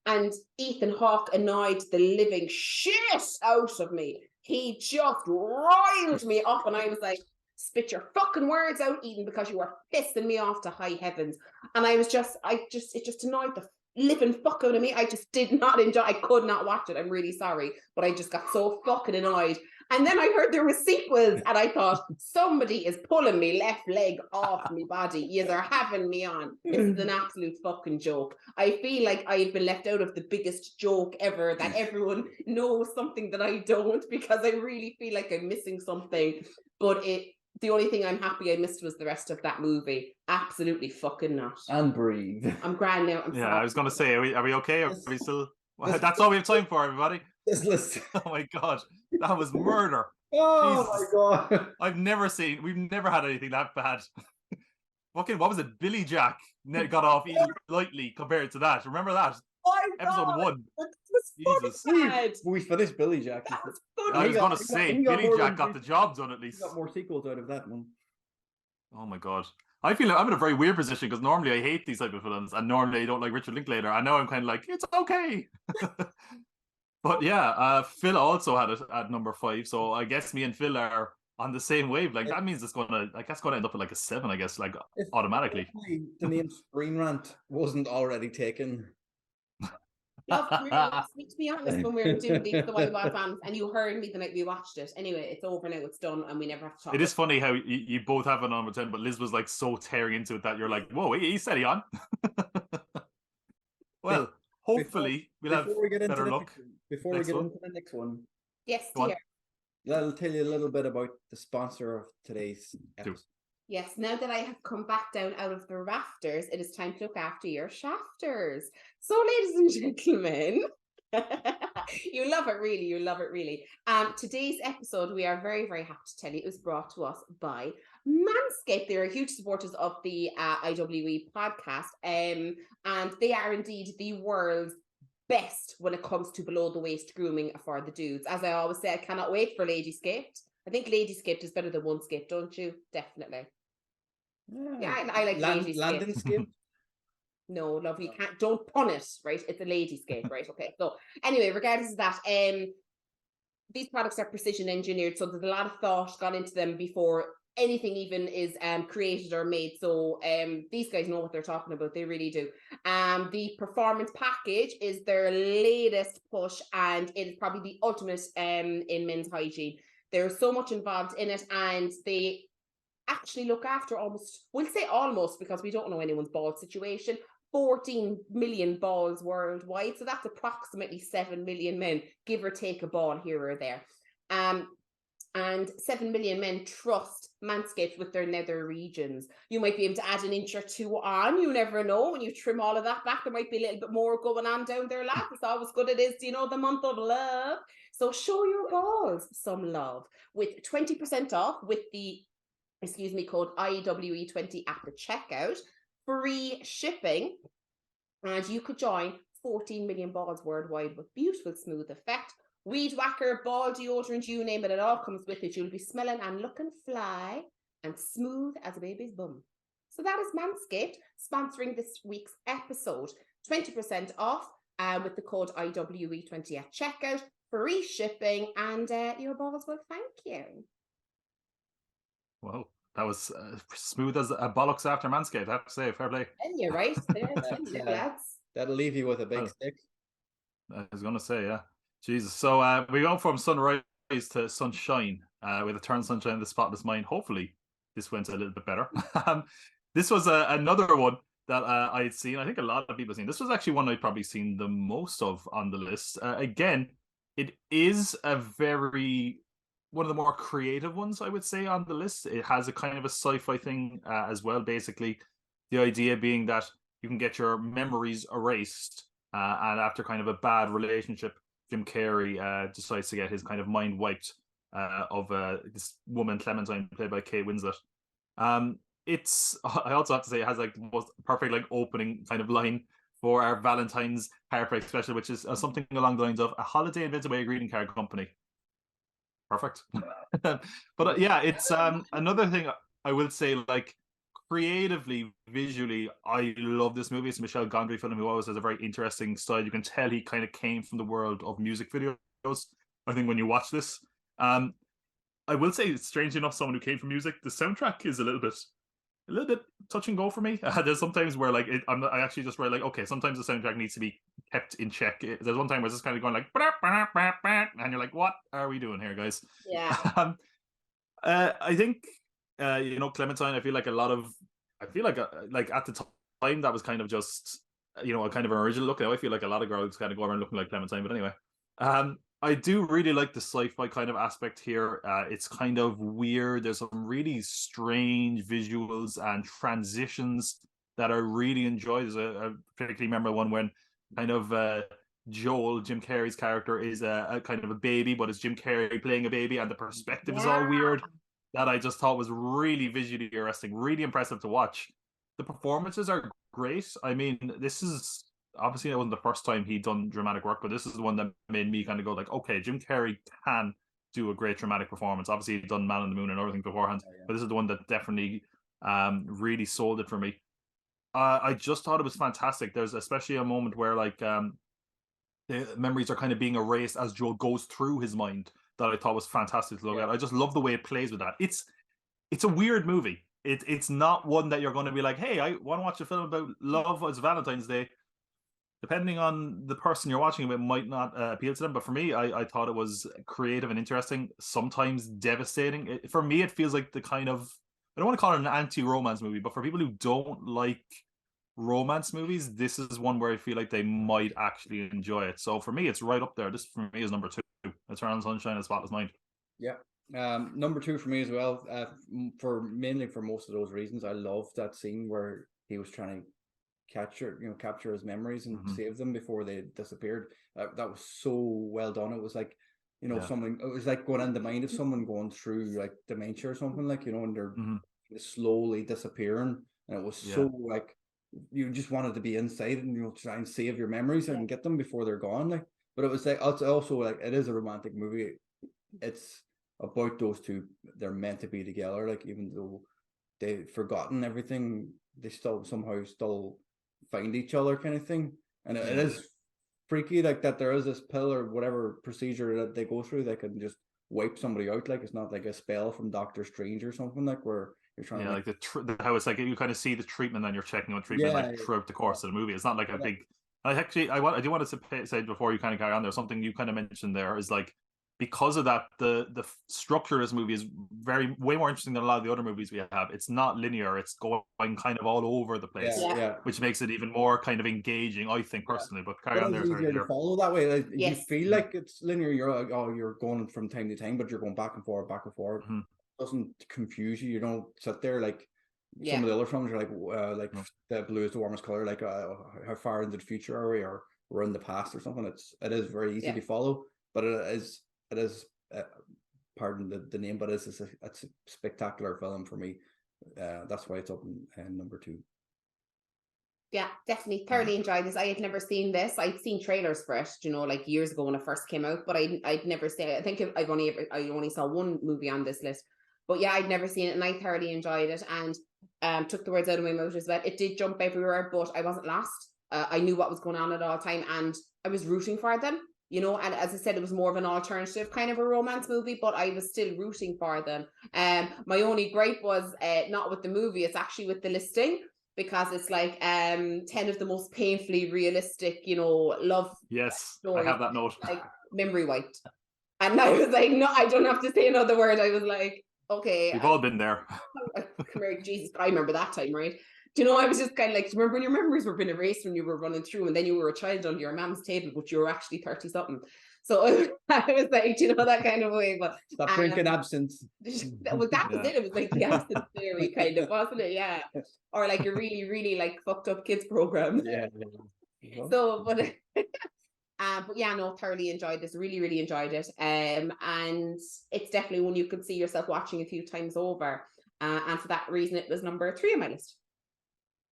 And Ethan Hawke annoyed the living shit out of me. He just riled me up and I was like, spit your fucking words out, Eden, because you were pissing me off to high heavens. And it just annoyed the living fuck out of me. I just did not enjoy. I could not watch it. I'm really sorry, but I just got so fucking annoyed. And then I heard there were sequels, and I thought somebody is pulling me left leg off my body. You are having me on. This is an absolute fucking joke. I feel like I've been left out of the biggest joke ever, that everyone knows something that I don't, because I really feel like I'm missing something. But the only thing I'm happy I missed was the rest of that movie. Absolutely fucking not. And breathe. I'm grand now. I was going to say, are we okay? Are we still? That's all we have time for, everybody. This list. Oh my god, that was murder. Oh Jesus. my god. We've never had anything that bad. Fucking, what was it? Billy Jack got off eating lightly compared to that. Remember that? Episode 1. Jesus. We finished Billy Jack. I was going to say, Billy Jack got the job done at least. Got more sequels out of that one. Oh my god. I feel like I'm in a very weird position because normally I hate these type of films and normally I don't like Richard Linklater. I know I'm kind of like, it's okay. But yeah, Phil also had it at number 5. So I guess me and Phil are on the same wave. Like that means it's gonna end up at like a 7, I guess, like automatically. The name Screen Rant wasn't already taken. To be honest, when we were doing the Wild Wild Fans, and you heard me the night we watched it. Anyway, it's over now, it's done, and we never have to talk. It is funny how you both have it on number 10, but Liz was like so tearing into it that you're like, whoa, he's steady on. Well, hopefully we'll have better luck. Before we get into the next one. Yes, dear. I'll tell you a little bit about the sponsor of today's episode. Yes, now that I have come back down out of the rafters, it is time to look after your shafters. So, ladies and gentlemen, you love it, really. You love it, really. Today's episode, we are very, very happy to tell you, it was brought to us by Manscaped. They are huge supporters of the IWE podcast, and they are indeed the world's best when it comes to below the waist grooming for the dudes. As I always say, I cannot wait for Ladyscaped. I think Ladyscaped is better than Onescaped, don't you? Definitely. Yeah, I like Ladyscaped. No, love, you can't. Don't pun it, right? It's a Ladyscape, right? Okay. So anyway, regardless of that, these products are precision engineered, so there's a lot of thought gone into them before anything even is created or made. So these guys know what they're talking about. They really do. The performance package is their latest push, and it is probably the ultimate in men's hygiene. There's so much involved in it, and they actually look after we'll say almost, because we don't know anyone's ball situation, 14 million balls worldwide. So that's approximately 7 million men, give or take a ball here or there. And 7 million men trust Manscaped with their nether regions. You might be able to add an inch or 2 on. You never know. When you trim all of that back, there might be a little bit more going on down there, lads. It's always good. It is, the month of love. So show your balls some love with 20% off with the code IWE20 at the checkout, free shipping, and you could join 14 million balls worldwide with beautiful smooth effect. Weed whacker, ball deodorant, you name it, it all comes with it. You'll be smelling and looking fly and smooth as a baby's bum. So that is Manscaped sponsoring this week's episode. 20% off with the code IWE20 at checkout, free shipping, and your balls will thank you. Wow. That was smooth as a bollocks after Manscaped, I have to say. Fair play. And you're right. There, lads. That'll leave you with a big stick. I was going to say, yeah. Jesus. So we go from sunrise to sunshine with Eternal Sunshine of the Spotless Mind. Hopefully, this went a little bit better. This was another one that I had seen. I think a lot of people have seen. This was actually one I'd probably seen the most of on the list. Again, it is one of the more creative ones, I would say, on the list. It has a kind of a sci-fi thing as well. Basically, the idea being that you can get your memories erased, and after kind of a bad relationship, Jim Carrey decides to get his kind of mind wiped of this woman, Clementine, played by Kate Winslet. I also have to say, it has like the most perfect like opening kind of line for our Valentine's heartbreak special, which is something along the lines of a holiday invented by a greeting card company. Perfect. But yeah, it's another thing I will say, like creatively, visually, I love this movie. It's a Michel Gondry film who always has a very interesting style. You can tell he kind of came from the world of music videos, I think, when you watch this. I will say, strangely enough, someone who came from music, the soundtrack is a little bit touch and go for me. There's sometimes where like I actually just write like, okay, sometimes the soundtrack needs to be kept in check. There's one time where it's just kind of going like, and you're like, what are we doing here, guys? Yeah. I think Clementine. I feel like at the time that was kind of just a kind of an original look. Now I feel like a lot of girls kind of go around looking like Clementine. But anyway, I do really like the sci-fi kind of aspect here. It's kind of weird. There's some really strange visuals and transitions that I really enjoy. There's a particularly remember one when kind of Joel, Jim Carrey's character, is a kind of a baby, but it's Jim Carrey playing a baby, and the perspective is all weird. That I just thought was really visually interesting, really impressive to watch. The performances are great. I mean, this is obviously, it wasn't the first time he'd done dramatic work, but this is the one that made me kind of go like, okay, Jim Carrey can do a great dramatic performance. Obviously, he'd done Man on the Moon and other things beforehand, but this is the one that definitely really sold it for me. I just thought it was fantastic. There's especially a moment where like the memories are kind of being erased as Joel goes through his mind that I thought was fantastic to look at. I just love the way it plays with that. It's a weird movie. It's not one that you're going to be like, hey, I want to watch a film about love. It's Valentine's Day. Depending on the person you're watching, it might not appeal to them. But for me, I thought it was creative and interesting, sometimes devastating. For me, it feels like the kind of, I don't want to call it an anti-romance movie, but for people who don't like romance movies, this is one where I feel like they might actually enjoy it. So for me, it's right up there. This for me is number 2, Eternal Sunshine of the Spotless Mind. Yeah. Number 2 for me as well. Mainly for most of those reasons. I love that scene where he was trying to capture his memories and save them before they disappeared. That was so well done. It was like, someone, it was like going in the mind of someone going through like dementia or something, like, and they're slowly disappearing. And it was so like, you just wanted to be inside and try and save your memories and get them before they're gone. Like, but it was like, it's also like, it is a romantic movie. It's about those two. They're meant to be together. Like, even though they've forgotten everything, they still somehow find each other, kind of thing. And it is freaky, like, that there is this pill or whatever procedure that they go through that can just wipe somebody out. Like, it's not like a spell from Doctor Strange or something, like, where you're trying to like how it's like you kind of see the treatment and you're checking on treatment throughout the course of the movie. It's not like a big. I do want to say before you kind of carry on there, something you kind of mentioned there is like, because of that, the structure of this movie is way more interesting than a lot of the other movies we have. It's not linear. It's going kind of all over the place, which makes it even more kind of engaging, I think, personally. But carry on there. It's easier to follow that way. Like, you feel like it's linear. You're like, oh, you're going from time to time, but you're going back and forth. It doesn't confuse you. You don't sit there like some of the other films are like The Blue is the Warmest Color, like how far into the future are we, or we're in the past or something. It is very easy to follow, but it is pardon the name, but it's a spectacular film for me. That's why it's up in number 2. Yeah, definitely thoroughly enjoyed this. I had never seen this. I'd seen trailers for it, like years ago when it first came out, but I'd never seen it. I think I only saw one movie on this list, but yeah, I'd never seen it, and I thoroughly enjoyed it, and took the words out of my mouth as well. It did jump everywhere, but I wasn't lost. I knew what was going on at all time, and I was rooting for them. you know, and as I said, it was more of an alternative kind of a romance movie, but I was still rooting for them. My only gripe was not with the movie, it's actually with the listing, because it's like 10 of the most painfully realistic, you know, love stories. I have that note. Like memory wiped. And I was like, no, I don't have to say another word. I was like, okay. We've all been there. Come here, Jesus, I remember that time, right? Do you know, I was just kind of like, do you remember when your memories were being erased when you were running through, and then you were a child under your mom's table, but you were actually 30-something. So I was like, do you know, that kind of way. But stop drinking absinthe. Well, that was it. It was like the absinthe theory, kind of, wasn't it? Yeah. Or like a really, really like fucked up kids program. Yeah. So, but yeah, no, thoroughly enjoyed this. Really, really enjoyed it. And it's definitely one you could see yourself watching a few times over. And for that reason, it was number 3 on my list.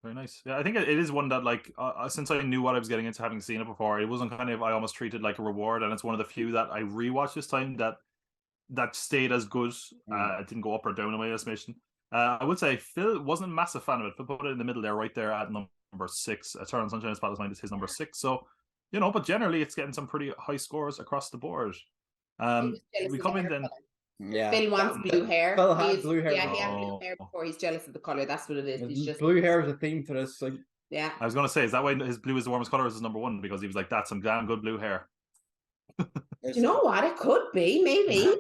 Very nice. Yeah, I think it is one that, like, since I knew what I was getting into, having seen it before, it wasn't kind of, I almost treated like a reward, and it's one of the few that I rewatched this time that stayed as good. It didn't go up or down in my estimation. I would say Phil wasn't a massive fan of it. Phil put it in the middle there, right there at number 6. Eternal Sunshine of the Spotless Mind is his number 6. So, you know, but generally it's getting some pretty high scores across the board. We come in then. Yeah, Phil wants blue hair. Phil had blue hair. Yeah, he had blue hair before. He's jealous of the color. That's what it is. He's just blue hair is a theme for this. Like, yeah. I was gonna say, is that why his blue is the warmest color? Is his number 1 because he was like, that's some damn good blue hair. You know what? It could be, maybe.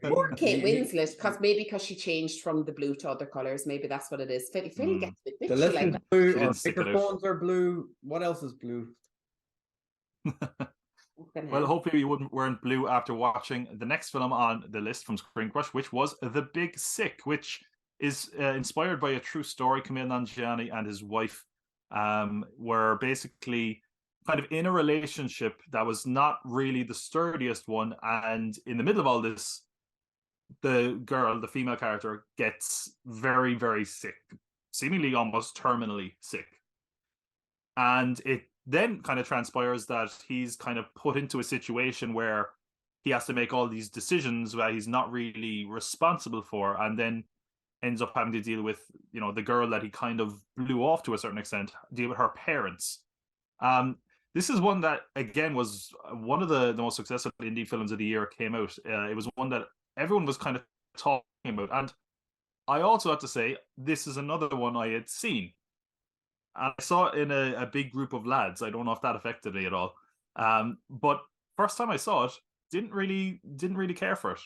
Or Kate Winslet, because she changed from the blue to other colors. Maybe that's what it is. Phil gets a bit bitchy. The list is blue. Our microphones are blue. What else is blue? Well, hopefully you weren't blue after watching the next film on the list from Screen Crush, which was The Big Sick, which is inspired by a true story. Kumail Nanjiani and his wife were basically kind of in a relationship that was not really the sturdiest one, and in the middle of all this, the girl, the female character, gets very, very sick, seemingly almost terminally sick, and it then kind of transpires that he's kind of put into a situation where he has to make all these decisions that he's not really responsible for, and then ends up having to deal with, you know, the girl that he kind of blew off to a certain extent, deal with her parents. This is one that, again, was one of the most successful indie films of the year came out. It was one that everyone was kind of talking about. And I also have to say, this is another one I had seen. I saw it in a big group of lads. I don't know if that affected me at all. But first time I saw it, didn't really care for it.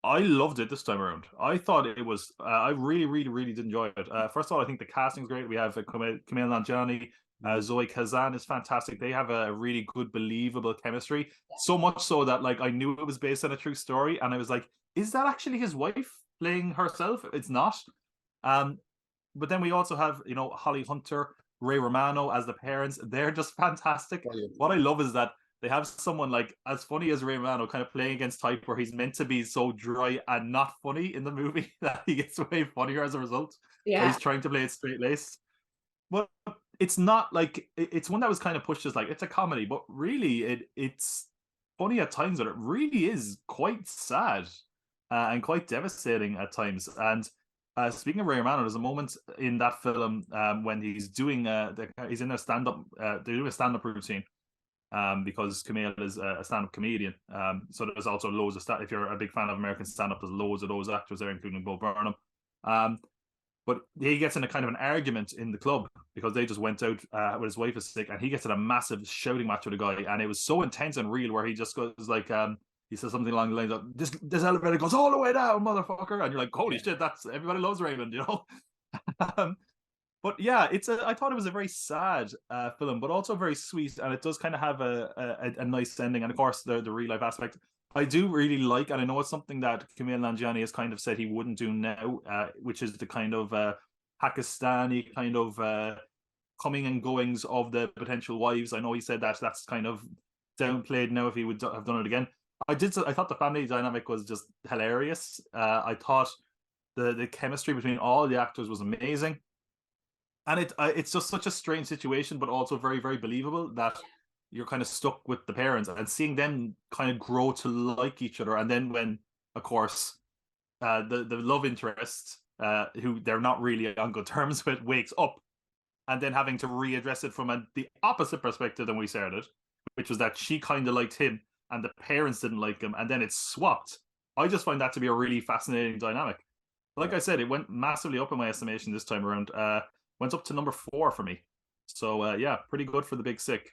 I loved it this time around. I thought it was. I really, really, really did enjoy it. First of all, I think the casting's great. We have Kumail Nanjiani, Zoe Kazan is fantastic. They have a really good, believable chemistry. So much so that, like, I knew it was based on a true story, and I was like, "Is that actually his wife playing herself?" It's not. But then we also have, you know, Holly Hunter, Ray Romano as the parents. They're just fantastic. Brilliant. What I love is that they have someone like as funny as Ray Romano kind of playing against type, where he's meant to be so dry and not funny in the movie that he gets way funnier as a result. Yeah, he's trying to play it straight laced. But it's not like, it's one that was kind of pushed as like it's a comedy, but really it's funny at times, but it really is quite sad and quite devastating at times. And speaking of Ray Romano, there's a moment in that film when he's doing he's in a stand-up, they're doing a stand-up routine because Kumail is a stand-up comedian. So there's also loads of if you're a big fan of American stand-up, there's loads of those actors there, including Bo Burnham. But he gets in a kind of an argument in the club because they just went out with his wife is sick, and he gets in a massive shouting match with a guy, and it was so intense and real where he just goes like, he says something along the lines of, this elevator goes all the way down, motherfucker. And you're like, holy shit, that's, everybody loves Raymond, you know? But yeah, I thought it was a very sad film, but also very sweet. And it does kind of have a nice ending. And of course, the real life aspect, I do really like, and I know it's something that Kumail Nanjiani has kind of said he wouldn't do now, which is the kind of Pakistani kind of coming and goings of the potential wives. I know he said that that's kind of downplayed now if he would have done it again. I thought the family dynamic was just hilarious. I thought the chemistry between all the actors was amazing, and it's just such a strange situation, but also very, very believable that you're kind of stuck with the parents and seeing them kind of grow to like each other. And then when, of course, the love interest, who they're not really on good terms with, wakes up, and then having to readdress it from the opposite perspective than we started, which was that she kind of liked him and the parents didn't like him, and then it swapped. I just find that to be a really fascinating dynamic. Like I said, it went massively up in my estimation this time around. Went up to number 4 for me. So yeah, pretty good for The Big Sick.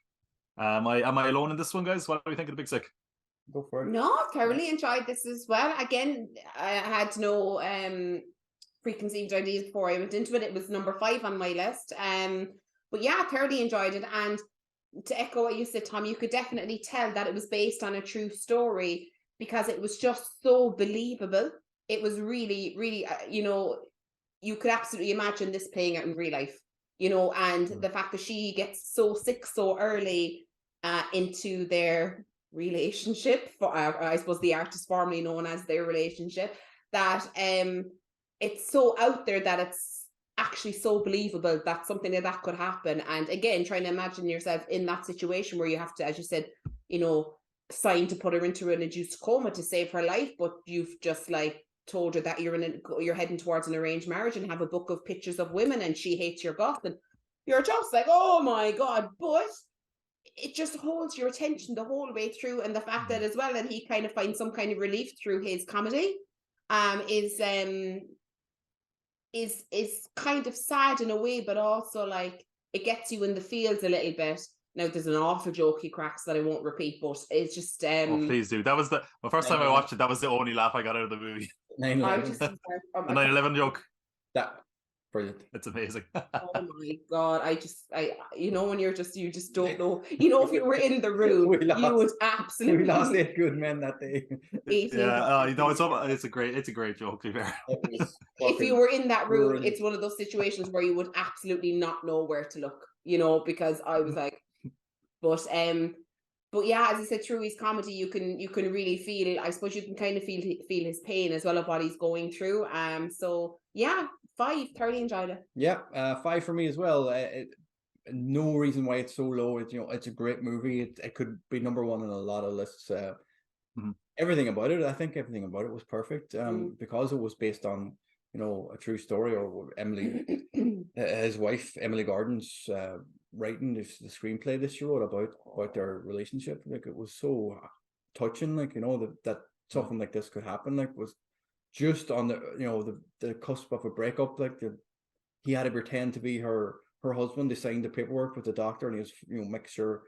Am I alone in this one, guys? What do you think of The Big Sick? Go for it. No, thoroughly enjoyed this as well. Again, I had no preconceived ideas before I went into it. It was number 5 on my list. But yeah, thoroughly enjoyed it. And to echo what you said, Tom, you could definitely tell that it was based on a true story because it was just so believable. It was really, really, you could absolutely imagine this playing out in real life, and the fact that she gets so sick so early into their relationship, for I suppose the artist formerly known as their relationship, that it's so out there that it's actually so believable that something like that could happen. And again, trying to imagine yourself in that situation where you have to, as you said, sign to put her into an induced coma to save her life, but you've just like told her that you're heading towards an arranged marriage and have a book of pictures of women and she hates your guts, and you're just like, oh my god. But it just holds your attention the whole way through, and the fact that as well, and he kind of finds some kind of relief through his comedy is kind of sad in a way, but also like it gets you in the feels a little bit. Now there's an awful joke he cracks that I won't repeat, but it's just oh, please do. That was the first time I watched it. That was the only laugh I got out of the movie. 9/11. The 9/11 joke. That brilliant. It's amazing. Oh my god! When you just don't know. If you were in the room, you would absolutely. We lost 8 good men that day. Yeah, it's a great joke. To be fair. If you were in that room, brilliant. It's one of those situations where you would absolutely not know where to look. Because I was like, but yeah, as I said, through his comedy, you can really feel. I suppose you can kind of feel his pain as well of what he's going through. So yeah. 5, thoroughly enjoyed it. Yeah, 5 for me as well. No reason why it's so low. It's a great movie. It could be number 1 on a lot of lists. Everything about it, I think everything about it was perfect. Because it was based on a true story, or Emily, his wife Emily Gordon's writing the screenplay that she wrote about their relationship. Like, it was so touching. Like, that something like this could happen. Like, was just on the cusp of a breakup. Like, he had to pretend to be her husband. They signed the paperwork with the doctor, and he was make sure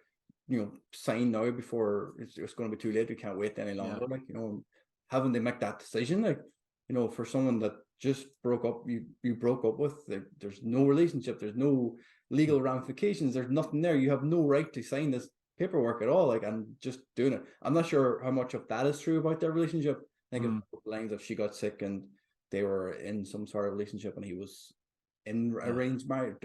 sign now before it's going to be too late. We can't wait any longer. Like, having to make that decision, like, for someone that just broke up, you broke up with, there's no relationship, there's no legal ramifications, there's nothing there. You have no right to sign this paperwork at all. Like, and just doing it. I'm not sure how much of that is true about their relationship. I think it's lines of she got sick and they were in some sort of relationship, and he was in arranged marriage.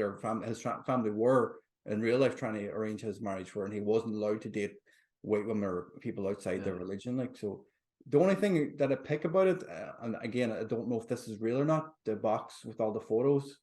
His family were in real life trying to arrange his marriage for her, and he wasn't allowed to date white women or people outside their religion. Like, so the only thing that I pick about it, and again, I don't know if this is real or not, the box with all the photos.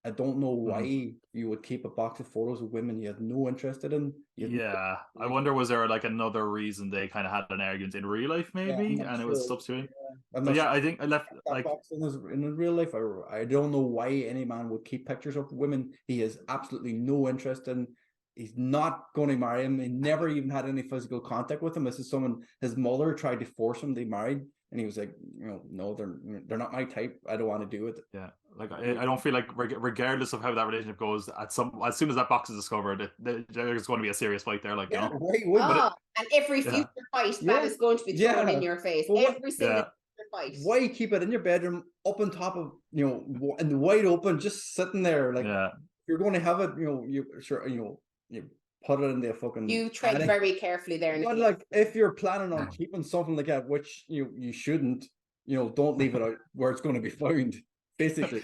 I don't know why you would keep a box of photos of women you had no interest in. I wonder, was there like another reason they kind of had an argument in real life, maybe, and it was substituting? I think I left that box in real life. I don't know why any man would keep pictures of women he has absolutely no interest in. He's not going to marry him. He never even had any physical contact with him. This is someone his mother tried to force him to marry, and he was like, no, they're not my type. I don't want to do it. Yeah, like I don't feel like, regardless of how that relationship goes, as soon as that box is discovered, there's going to be a serious fight there. Like, and every future fight that is going to be thrown in your face. Every single fight. Why keep it in your bedroom, up on top of in the wide open, just sitting there? Like, you're going to have it. You put it in the fucking. You tread very carefully there. But like, if you're planning on keeping something like that, which you shouldn't, don't leave it out where it's going to be found. Basically,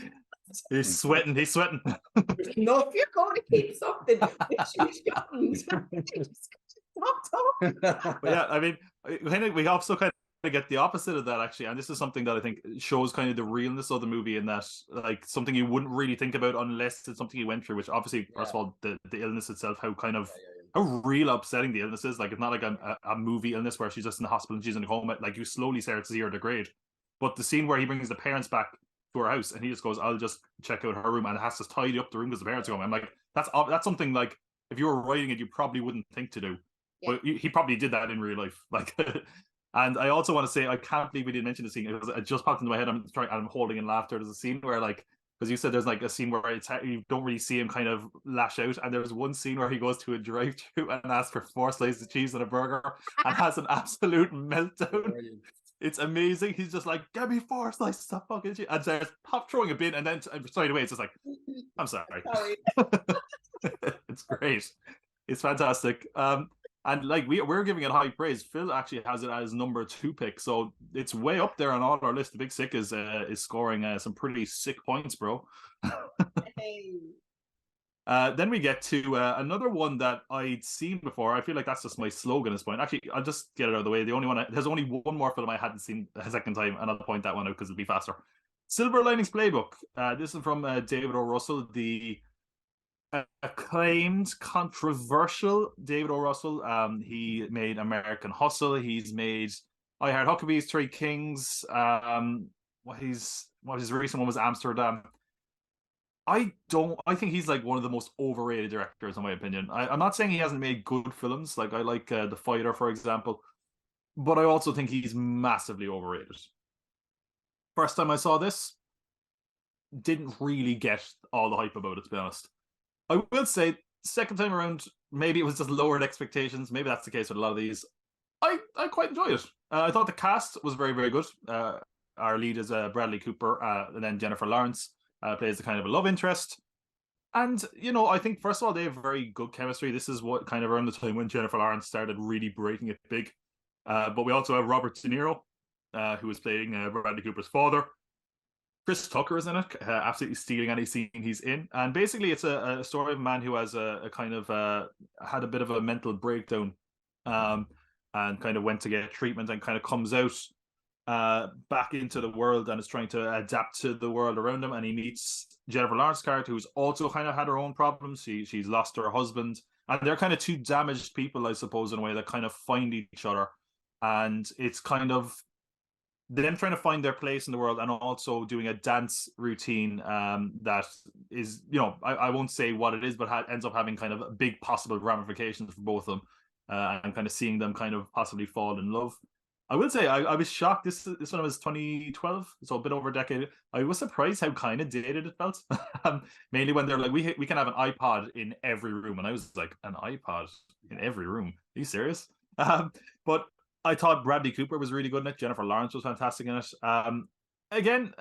he's sweating. No, if you're going to keep something, which you shouldn't, stop talking. But yeah, I mean, we also kind of get the opposite of that, actually, and this is something that I think shows kind of the realness of the movie, in that, like, something you wouldn't really think about unless it's something you went through, which obviously, first of all, the illness itself, how kind of how real upsetting the illness is. Like, it's not like a movie illness where she's just in the hospital and she's in a coma. Like, you slowly start to see her degrade. But the scene where he brings the parents back to her house and he just goes, I'll just check out her room, and has to tidy up the room because the parents are home. I'm like, that's something, like, if you were writing it, you probably wouldn't think to do. but he probably did that in real life. Like, and I also want to say I can't believe we didn't mention the scene. It just popped into my head. I'm holding in laughter. There's a scene where like. Because you said there's like a scene where you don't really see him kind of lash out, and there's one scene where he goes to a drive-thru and asks for 4 slices of cheese and a burger, and has an absolute meltdown. Brilliant. It's amazing. He's just like, "Give me 4 slices of fucking cheese," and starts throwing a bin, and then straight away it's just like, "I'm sorry." It's great. It's fantastic. And like we're giving it high praise. Phil actually has it as number 2 pick, so it's way up there on all our list. The Big Sick is scoring some pretty sick points, bro. Hey. Then we get to another one that I'd seen before. I feel like that's just my slogan at this point. Actually, I'll just get it out of the way. There's only one more film I hadn't seen a second time, and I'll point that one out because it'll be faster. Silver Linings Playbook. This is from David O. Russell, the acclaimed, controversial David O. Russell. He made American Hustle. He's made I Heart Huckabees, Three Kings. What his recent one was Amsterdam. I think he's like one of the most overrated directors in my opinion. I'm not saying he hasn't made good films. Like I like The Fighter, for example, but I also think he's massively overrated. First time I saw this, didn't really get all the hype about it, to be honest. I will say, second time around, maybe it was just lowered expectations. Maybe that's the case with a lot of these. I quite enjoyed it. I thought the cast was very, very good. Our lead is Bradley Cooper, and then Jennifer Lawrence plays the kind of a love interest. And, you know, I think, first of all, they have very good chemistry. This is what kind of around the time when Jennifer Lawrence started really breaking it big. But we also have Robert De Niro, who is playing Bradley Cooper's father. Chris Tucker is in it, absolutely stealing any scene he's in. And basically it's a story of a man who has a kind of had a bit of a mental breakdown and kind of went to get treatment and kind of comes out back into the world and is trying to adapt to the world around him. And he meets Jennifer Lawrence's character, who's also kind of had her own problems. She's lost her husband. And they're kind of two damaged people, I suppose, in a way, that kind of find each other. And it's kind of them trying to find their place in the world and also doing a dance routine that is, you know, I won't say what it is, but ends up having kind of big possible ramifications for both of them and kind of seeing them kind of possibly fall in love. I will say I was shocked. This one was 2012, so a bit over a decade. I was surprised how kind of dated it felt. Mainly when they're like, we can have an iPod in every room. And I was like, an iPod in every room? Are you serious? But I thought Bradley Cooper was really good in it. Jennifer Lawrence was fantastic in it. Again,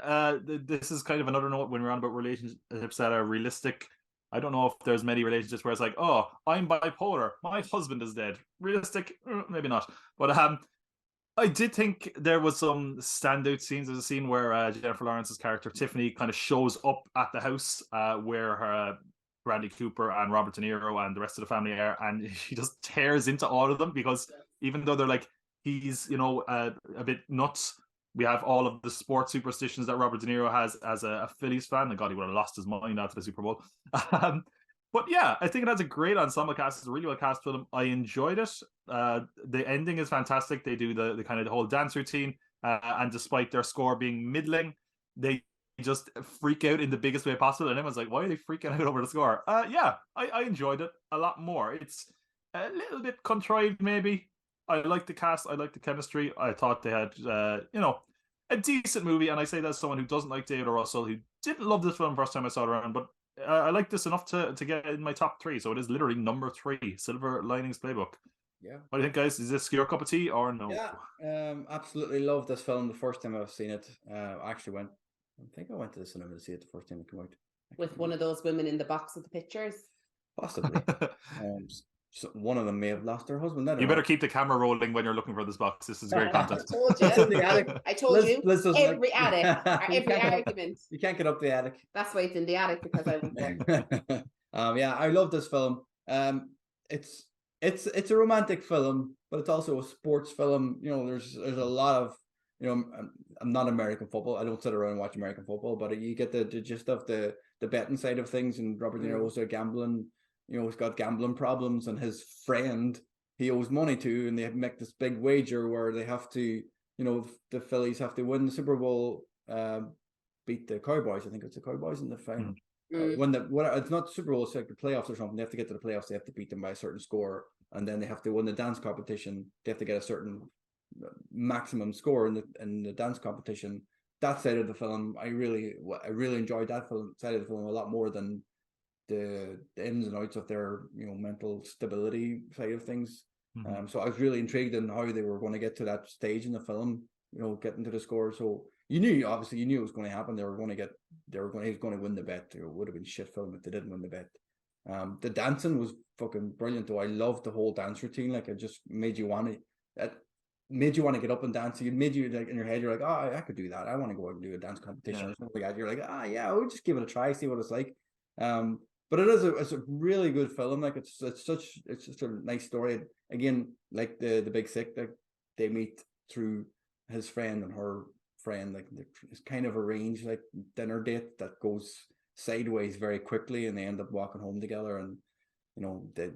this is kind of another note when we're on about relationships that are realistic. I don't know if there's many relationships where it's like, oh, I'm bipolar, my husband is dead. Realistic? Maybe not. But I did think there was some standout scenes. There's a scene where Jennifer Lawrence's character, Tiffany, kind of shows up at the house where her Bradley Cooper and Robert De Niro and the rest of the family are, and she just tears into all of them because even though they're like, he's, you know, a bit nuts. We have all of the sports superstitions that Robert De Niro has as a Phillies fan. And God, he would have lost his mind after the Super Bowl. But yeah, I think it has a great ensemble cast. It's a really well cast film. I enjoyed it. The ending is fantastic. They do the kind of the whole dance routine. And despite their score being middling, they just freak out in the biggest way possible. And everyone's like, why are they freaking out over the score? Yeah, I enjoyed it a lot more. It's a little bit contrived, maybe. I like the cast. I like the chemistry. I thought they had, you know, a decent movie. And I say that as someone who doesn't like David O. Russell, who didn't love this film first time I saw it around, but I like this enough to get in my top 3. So it is literally number 3, Silver Linings Playbook. Yeah. What do you think, guys? Is this your cup of tea or no? Yeah, absolutely loved this film the first time I've seen it. I think I went to the cinema to see it the first time it came out. With one of those women in the box with the pictures? Possibly. So one of them may have lost her husband. You better keep the camera rolling when you're looking for this box. This is great content. I told you. It's in the attic. I told you. Every attic, or every can't argument. You can't get up the attic. That's why it's in the attic, because I was there. Yeah, I love this film. It's a romantic film, but it's also a sports film. You know, there's a lot of, you know, I'm not American football. I don't sit around and watch American football, but you get the gist of the betting side of things. And Robert De Niro was a gambling. You know, he's got gambling problems, and his friend he owes money to, and they make this big wager where they have to, you know, the Phillies have to win the Super Bowl, beat the Cowboys. I think it's the Cowboys in the final. When it's not Super Bowl, it's like the playoffs or something. They have to get to the playoffs. They have to beat them by a certain score and then they have to win the dance competition. They have to get a certain maximum score in the dance competition. That side of the film, I really enjoyed that side of the film a lot more than the ins and outs of their mental stability side of things. So I was really intrigued in how they were going to get to that stage in the film, getting to the score. So you knew it was going to happen. He was going to win the bet. It would have been shit film if they didn't win the bet. The dancing was fucking brilliant though. I loved the whole dance routine. Like, it just made you want to get up and dance. It made you, like, in your head, you're like, oh, I could do that. I want to go out and do a dance competition or something like that. You're like, yeah, we'll just give it a try, see what it's like. But it's a really good film. Like, it's such a nice story. Again, like the Big Sick, that they meet through his friend and her friend. Like, it's kind of arranged, like, dinner date that goes sideways very quickly, and they end up walking home together, and that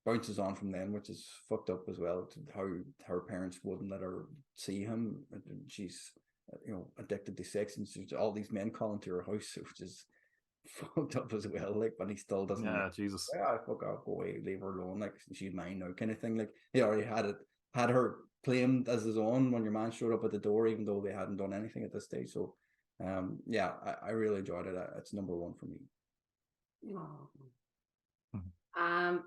bounces on from then, which is fucked up as well, to how her parents wouldn't let her see him. She's addicted to sex, and there's all these men calling to her house, which is fucked up as well. Like, but he still doesn't. Yeah, Jesus. Yeah, fuck off, go away, leave her alone. Like, she's mine now, kind of thing. Like, he already had her claimed as his own when your man showed up at the door, even though they hadn't done anything at this stage. So, yeah, I really enjoyed it. It's number one for me.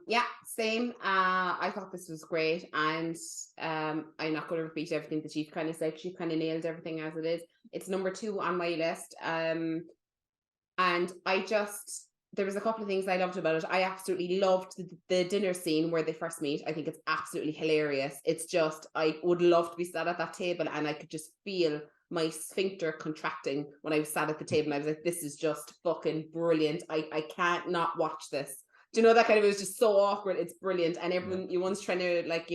Yeah, same. I thought this was great, and I'm not going to repeat everything that you've kind of said. She kind of nailed everything as it is. It's number 2 on my list. And there was a couple of things I loved about it. I absolutely loved the dinner scene where they first meet. I think it's absolutely hilarious. It's just, I would love to be sat at that table, and I could just feel my sphincter contracting when I was sat at the table. And I was like, this is just fucking brilliant. I can't not watch this. Do you know, that kind of, it was just so awkward. It's brilliant. And everyone's trying to, like,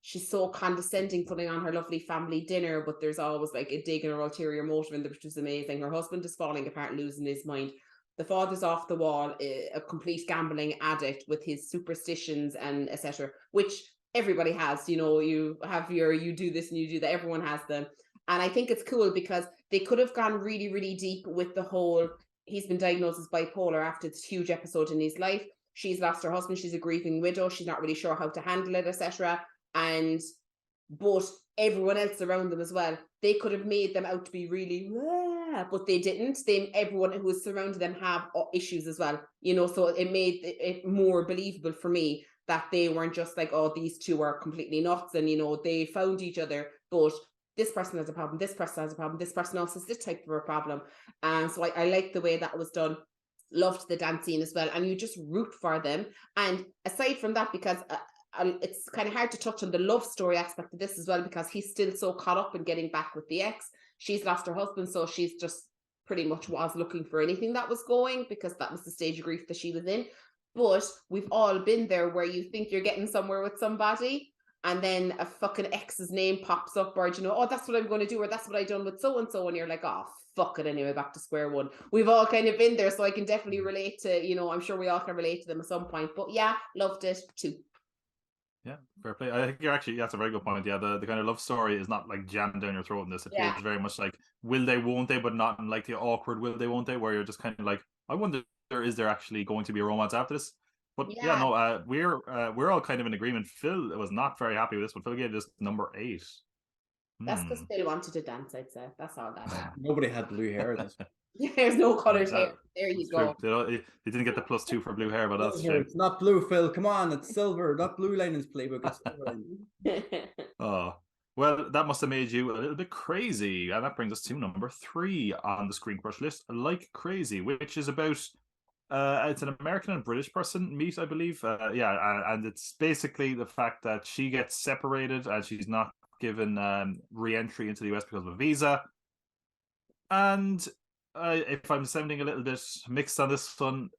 she's so condescending putting on her lovely family dinner, but there's always like a dig in her ulterior motive, and which was amazing. Her husband is falling apart, losing his mind. The father's off the wall, a complete gambling addict with his superstitions and etc., which everybody has. You have you do this and you do that. Everyone has them. And I think it's cool because they could have gone really, really deep with the whole, he's been diagnosed as bipolar after this huge episode in his life. She's lost her husband. She's a grieving widow. She's not really sure how to handle it, etc. But everyone else around them as well, they could have made them out to be really, but they didn't. Everyone who was surrounding them have issues as well, so it made it more believable for me that they weren't just like, oh, these two are completely nuts, and they found each other, but this person has a problem, this person has a problem, this person also has this type of a problem. And so I like the way that was done. Loved the dance scene as well, and you just root for them. And aside from that, because it's kind of hard to touch on the love story aspect of this as well, because he's still so caught up in getting back with the ex. She's lost her husband, so she's just pretty much was looking for anything that was going, because that was the stage of grief that she was in. But we've all been there, where you think you're getting somewhere with somebody, and then a fucking ex's name pops up, or oh, that's what I'm going to do, or that's what I done with so and so, and you're like, oh, fuck it, anyway, back to square one. We've all kind of been there, so I can definitely relate to, I'm sure we all can relate to them at some point. But yeah, loved it too. Yeah, fair play. I think that's a very good point. Yeah, the kind of love story is not like jammed down your throat in this. It feels very much like will they, won't they, but not in like the awkward will they, won't they, where you're just kind of like, I wonder, is there actually going to be a romance after this? But we're all kind of in agreement. Phil was not very happy with this one. Phil gave this number 8. That's because Phil wanted to dance, I'd say. That's all that is. Nobody had blue hair in this. There's no colored hair. There you go. He didn't get the +2 for blue hair, but that's true. It's not blue, Phil. Come on, it's silver. Not blue line in his playbook. It's silver. Oh, well, that must have made you a little bit crazy, and that brings us to number 3 on the Screen Crush list, Like Crazy, which is about it's an American and British person meet, I believe. And it's basically the fact that she gets separated and she's not given re-entry into the US because of a visa. And if I'm sounding a little bit mixed on this one,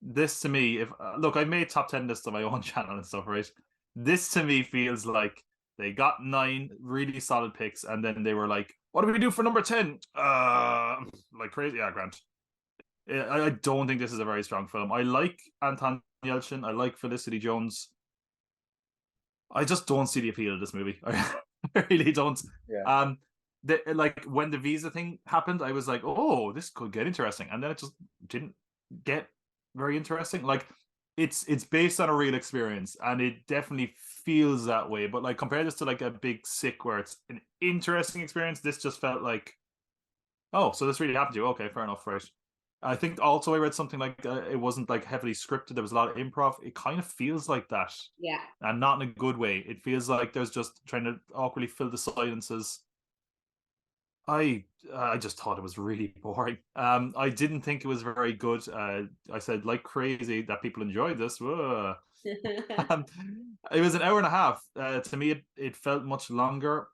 this to me, look, I made top 10 lists on my own channel and stuff, right? This to me feels like they got 9 really solid picks, and then they were like, what do we do for number 10? Like Crazy. Yeah, Grant. I don't think this is a very strong film. I like Anton Yelchin. I like Felicity Jones. I just don't see the appeal of this movie. I really don't. Yeah. Like when the visa thing happened, I was like, oh, this could get interesting. And then it just didn't get very interesting. Like it's based on a real experience, and it definitely feels that way. But like compare this to like a Big Sick, where it's an interesting experience. This just felt like, oh, so this really happened to you. Okay, fair enough, right? I think also I read something like it wasn't like heavily scripted. There was a lot of improv. It kind of feels like that, Yeah. and not in a good way. It feels like there's just trying to awkwardly fill the silences. I just thought it was really boring. I didn't think it was very good. I said like crazy that people enjoyed this. It was an hour and a half. To me, it felt much longer.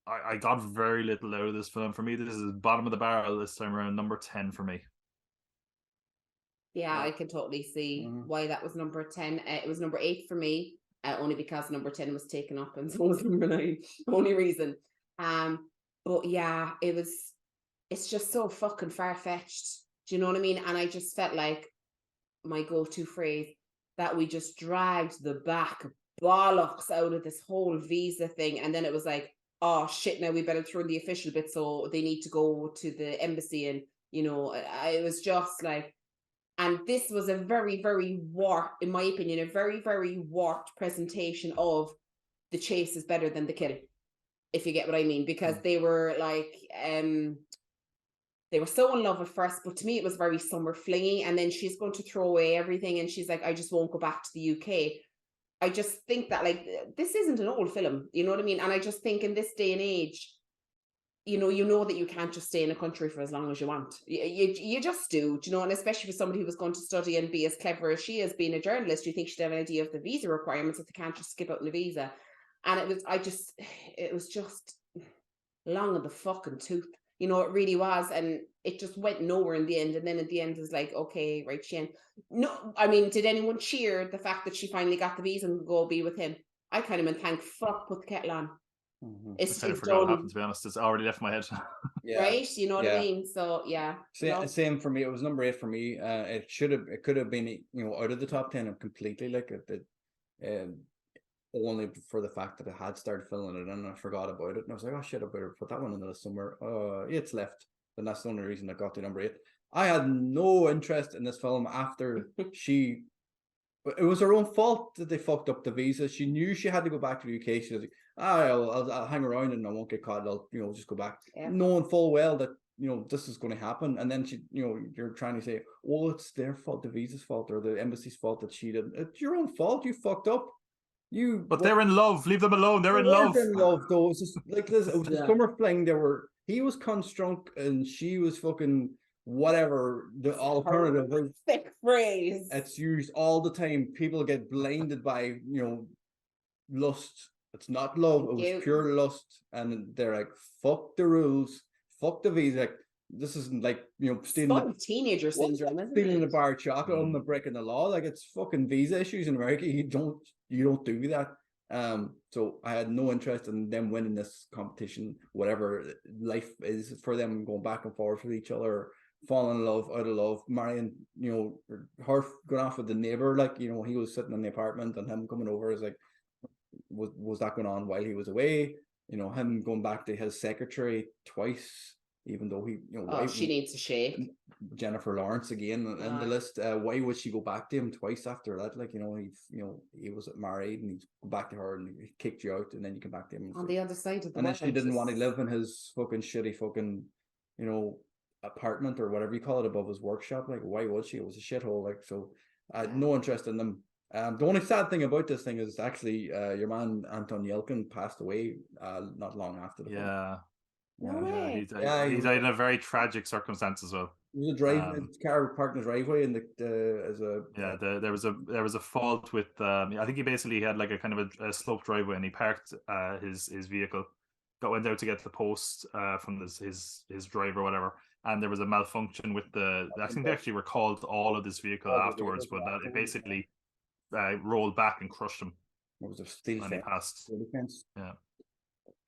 I got very little out of this film. For me, this is bottom of the barrel this time around, number 10 for me. Yeah, I can totally see why that was number 10. It was number 8 for me, only because number 10 was taken up, and so was number 9. Only reason. But yeah, it's just so fucking far-fetched. Do you know what I mean? And I just felt like my go-to phrase, that we just dragged the back bollocks out of this whole visa thing. And then it was like, oh shit, now we better throw in the official bit, so they need to go to the embassy. And, you know, it was just like, and this was a very, very warped, in my opinion, a very, very warped presentation of the chase is better than the kill, if you get what I mean, because they were like, they were so in love at first, but to me it was very summer flingy. And then she's going to throw away everything, and she's like, I just won't go back to the UK. I just think that, like, this isn't an old film, you know what I mean? And I just think in this day and age, you know that you can't just stay in a country for as long as you want. You just do you know? And especially for somebody who was going to study and be as clever as she is, being a journalist, you think she'd have an idea of the visa requirements, that they can't just skip out on a visa. And it was just long in the fucking tooth. You know, it really was. And it just went nowhere in the end. And then at the end, it's like, okay, right, Shane. No, I mean, did anyone cheer the fact that she finally got the visa and go be with him? I kind of went, thank fuck, put the kettle on. It's I forgot what happened, to be honest. It's already left my head. Yeah. Right? You know what I mean? So yeah. Same for me. It was number 8 for me. It could have been, you know, out of the top 10 completely, like only for the fact that I had started filling it and I forgot about it. And I was like, oh shit, I better put that one in the list somewhere. It's left. And that's the only reason I got to number 8. I had no interest in this film after it was her own fault that they fucked up the visa. She knew she had to go back to the UK. She was like, I'll hang around and I won't get caught. I'll, you know, just go back. Yeah. Knowing full well that, you know, this is going to happen. And then she, you know, you're trying to say, well, it's their fault, the visa's fault or the embassy's fault that she didn't. It's your own fault. You fucked up. But they're in love. Leave them alone. They're in love. In love, though. It was just like this. It was a summer fling. He was drunk and she was fucking whatever the alternative. Thick phrase. It's used all the time. People get blinded by, you know, lust. It's not love. It was pure lust. And they're like, fuck the rules. Fuck the visa. Like, this isn't like, you know, stealing teenager syndrome, isn't stealing a bar of chocolate on the breaking the law. Like, it's fucking visa issues in America. You don't do that. So I had no interest in them winning this competition, whatever life is for them, going back and forth with each other, falling in love, out of love, marrying, you know, her going off with the neighbor, like, you know, he was sitting in the apartment and him coming over is like, was that going on while he was away? You know, him going back to his secretary twice, even though he, you know, she needs a shake. Jennifer Lawrence again in the list. Why would she go back to him twice after that? Like, you know, he was married and he's go back to her and he kicked you out and then you come back to him on the other side of the and then she didn't want to live in his fucking shitty fucking, you know, apartment or whatever you call it above his workshop. Like, why would she? It was a shithole. Like, so I had no interest in them. The only sad thing about this thing is actually your man Anton Yelkin passed away not long after the film. He died in a very tragic circumstance as well. It was a car parked in his driveway, and there was a fault with. I think he basically had like a kind of a slope driveway, and he parked his vehicle, went out to get the post from his driver or whatever, and there was a malfunction with I think they actually recalled all of this vehicle afterwards, but it basically rolled back and crushed him. It was a steel and he passed.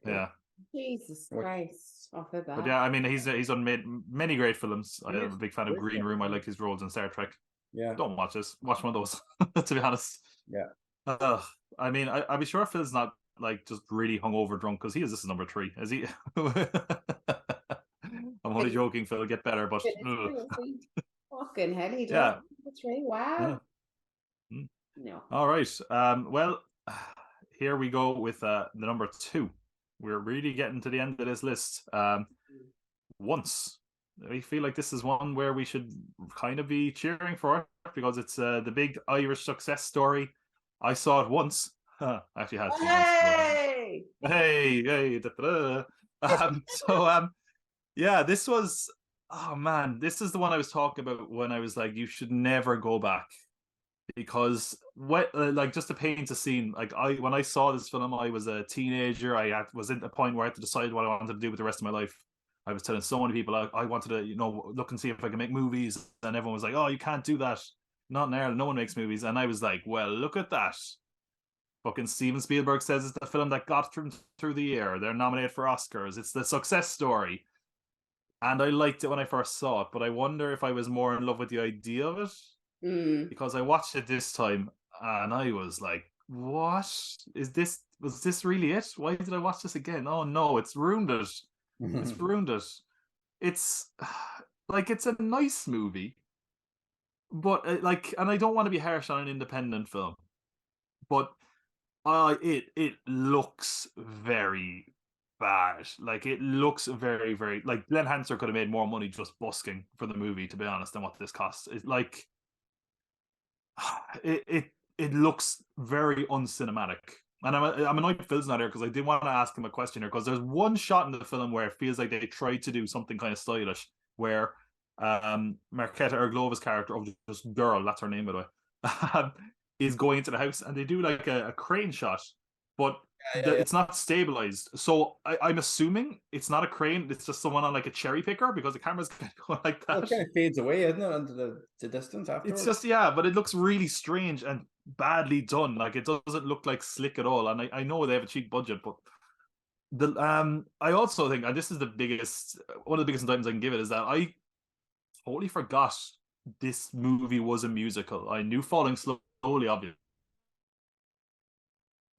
Yeah. Jesus Christ. But yeah, I mean, he's done many great films. I'm a big fan of Green Room. I like his roles in Star Trek. Yeah. Don't watch this. Watch one of those, to be honest. Yeah. I mean, I'll be sure Phil's not like just really hungover drunk, because this is number 3. Is he? I'm only joking, Phil. Get better, but fucking hell, he did. Yeah. That's right. Wow. Yeah. No. All right. Well, here we go with the number 2. We're really getting to the end of this list. Once. I feel like this is one where we should kind of be cheering for it because it's the big Irish success story. I saw it once. I actually had seen Hey! once. Hey! Yeah, this was. Oh man, this is the one I was talking about when I was like, you should never go back because what, like, just to paint a scene. Like when I saw this film, I was a teenager. Was at the point where I had to decide what I wanted to do with the rest of my life. I was telling so many people I wanted to, look and see if I can make movies, and everyone was like, "Oh, you can't do that. Not in Ireland. No one makes movies." And I was like, "Well, look at that." Fucking Steven Spielberg says it's the film that got through the year. They're nominated for Oscars. It's the success story, and I liked it when I first saw it. But I wonder if I was more in love with the idea of it because I watched it this time, and I was like, "What is this? Was this really it? Why did I watch this again? Oh no, it's ruined it." It's ruined it. It's like it's a nice movie, but and I don't want to be harsh on an independent film, but it looks very bad. Like it looks very very like Glenn Hanser could have made more money just busking for the movie, to be honest, than what this costs. It's like it looks very uncinematic. And I'm annoyed Phil's not here because I did want to ask him a question here because there's one shot in the film where it feels like they tried to do something kind of stylish where Marketa Erglova's character, of just girl, that's her name by the way, is going into the house and they do like a crane shot, but it's not stabilized. So I'm assuming it's not a crane, it's just someone on like a cherry picker because the camera's kind of going like that. Well, it kind of fades away, isn't it, into the distance afterwards? It's just, yeah, but it looks really strange and badly done. Like it doesn't look like slick at all. And I know they have a cheap budget, but I also think, and this is one of the biggest indictments I can give it, is that I totally forgot this movie was a musical. I knew Falling Slowly, obviously.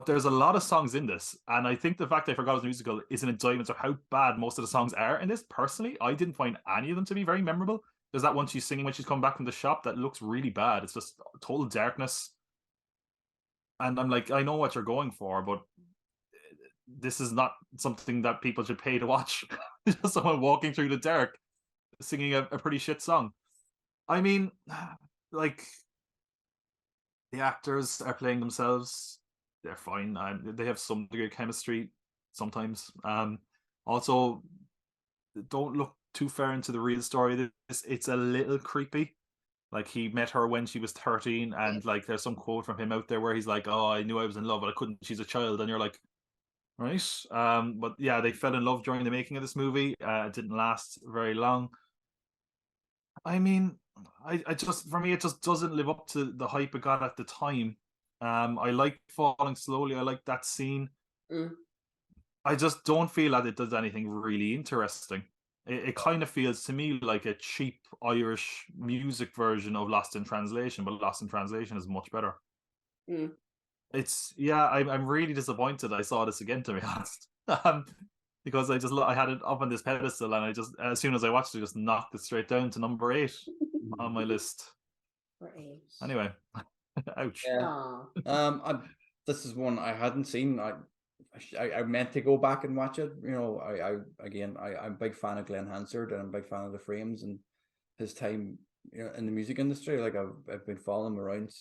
There's a lot of songs in this, and I think the fact I forgot it was a musical is an indictment of how bad most of the songs are in this. Personally, I didn't find any of them to be very memorable. There's that one she's singing when she's come back from the shop that looks really bad. It's just total darkness. And I'm like, I know what you're going for, but this is not something that people should pay to watch. Just someone walking through the dark singing a pretty shit song. I mean, like, the actors are playing themselves. They're fine. They have some degree of chemistry sometimes. Also, don't look too far into the real story. It's a little creepy. Like he met her when she was 13, and like there's some quote from him out there where he's like, "Oh, I knew I was in love, but I couldn't. She's a child," and you're like, right. But yeah, they fell in love during the making of this movie. It didn't last very long. I mean, I just, for me, it just doesn't live up to the hype it got at the time. I like Falling Slowly. I like that scene. I just don't feel that it does anything really interesting. It kind of feels to me like a cheap Irish music version of Lost in Translation, but Lost in Translation is much better. It's, yeah, I'm really disappointed I saw this again, to be honest. Because I had it up on this pedestal, and I just, as soon as I watched it, just knocked it straight down to number 8 on my list. Anyway, ouch. Yeah. This is one I hadn't seen. I meant to go back and watch it. You know, I'm a big fan of Glenn Hansard, and I'm a big fan of the Frames and his time, you know, in the music industry. Like I've been following him around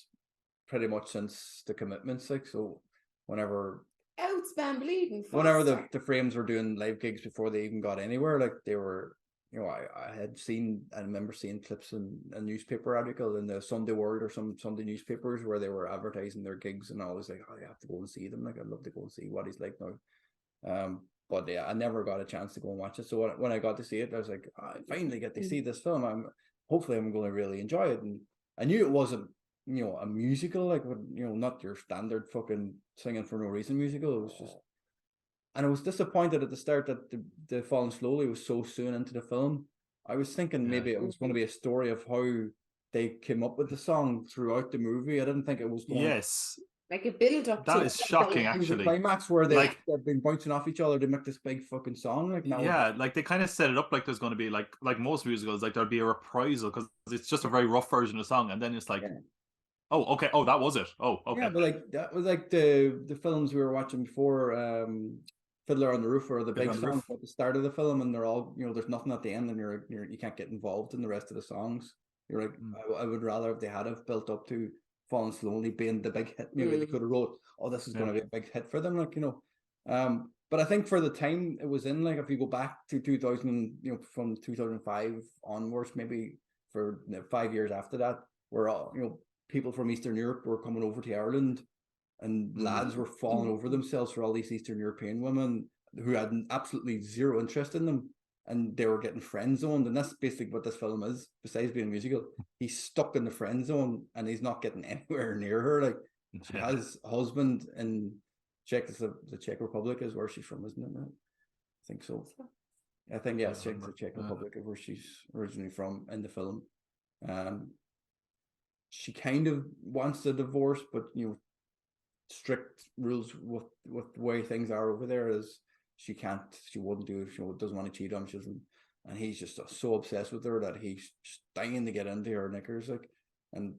pretty much since the Commitments. Like, so whenever the Frames were doing live gigs before they even got anywhere, like they were, you know, I remember seeing clips in a newspaper article in the Sunday World or some Sunday newspapers where they were advertising their gigs, and I was like, oh, I have to go and see them. Like, I'd love to go and see what he's like now. But yeah, I never got a chance to go and watch it. So when I got to see it, I was like, oh, I finally get to see this film. Hopefully I'm going to really enjoy it. And I knew it wasn't, you know, a musical, like, you know, not your standard fucking singing for no reason musical. It was just, and I was disappointed at the start that the Falling Slowly was so soon into the film. I was thinking maybe it was going to be a story of how they came up with the song throughout the movie. I didn't think it was going like a build up. That is shocking, actually. The climax where they've been bouncing off each other to make this big fucking song. Like, now, yeah, like they kind of set it up like there's going to be like most musicals, like there'll be a reprisal because it's just a very rough version of the song, and then it's like, Oh, okay. Oh, that was it. Oh, okay. Yeah, but like that was like the films we were watching before, Fiddler on the Roof, or the big song at the start of the film, and they're all, you know, there's nothing at the end, and you can't get involved in the rest of the songs. You're like, I would rather if they had have built up to Falling Slowly being the big hit. Maybe they could have wrote, oh, this is going to be a big hit for them, like, you know. But I think for the time it was in, like if you go back to 2000, you know, from 2005 onwards, maybe for 5 years after that, where all, you know, people from Eastern Europe were coming over to Ireland, and lads were falling over themselves for all these Eastern European women who had absolutely zero interest in them, and they were getting friend zoned. And that's basically what this film is. Besides being a musical, he's stuck in the friend zone, and he's not getting anywhere near her. Like, she has a husband in the Czech Republic is where she's from, isn't it? I think so. I think, yeah, the Czech Republic is where she's originally from in the film. She kind of wants a divorce, but, you know, strict rules with the way things are over there is she wouldn't do it. She doesn't want to cheat on him, and he's just so obsessed with her that he's just dying to get into her knickers, like, and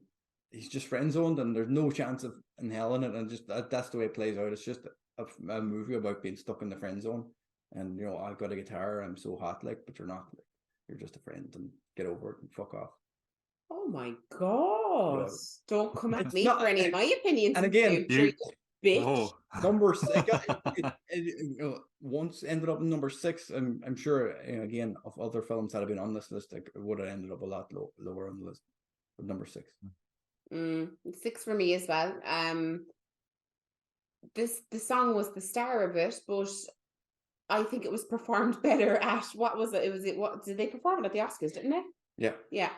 he's just friend zoned, and there's no chance of in hell in it, and just that's the way it plays out. It's just a movie about being stuck in the friend zone, and, you know, I've got a guitar, I'm so hot, like, but you're not, like, you're just a friend, and get over it and fuck off. Oh my god! Yeah. Don't come at me for any of my opinions. And again, bitch. Number 6. It once ended up in number 6. I'm sure, you know, again, of other films that have been on this list, it would have ended up a lot lower on the list. But number 6. 6 for me as well. The song was the star of it, but I think it was performed better at, what was it? What did they perform it at the Oscars? Didn't they? Yeah. Yeah.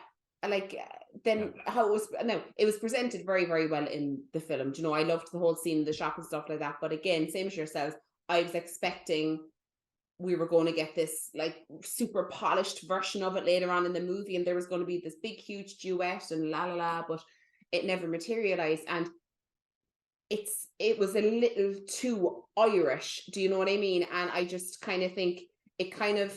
Like, then how it was, no, it was presented very, very well in the film. Do you know, I loved the whole scene in the shop and stuff like that. But again, same as yourselves, I was expecting we were going to get this like super polished version of it later on in the movie, and there was going to be this big, huge duet and la la la, but it never materialized. And it was a little too Irish. Do you know what I mean? And I just kind of think it kind of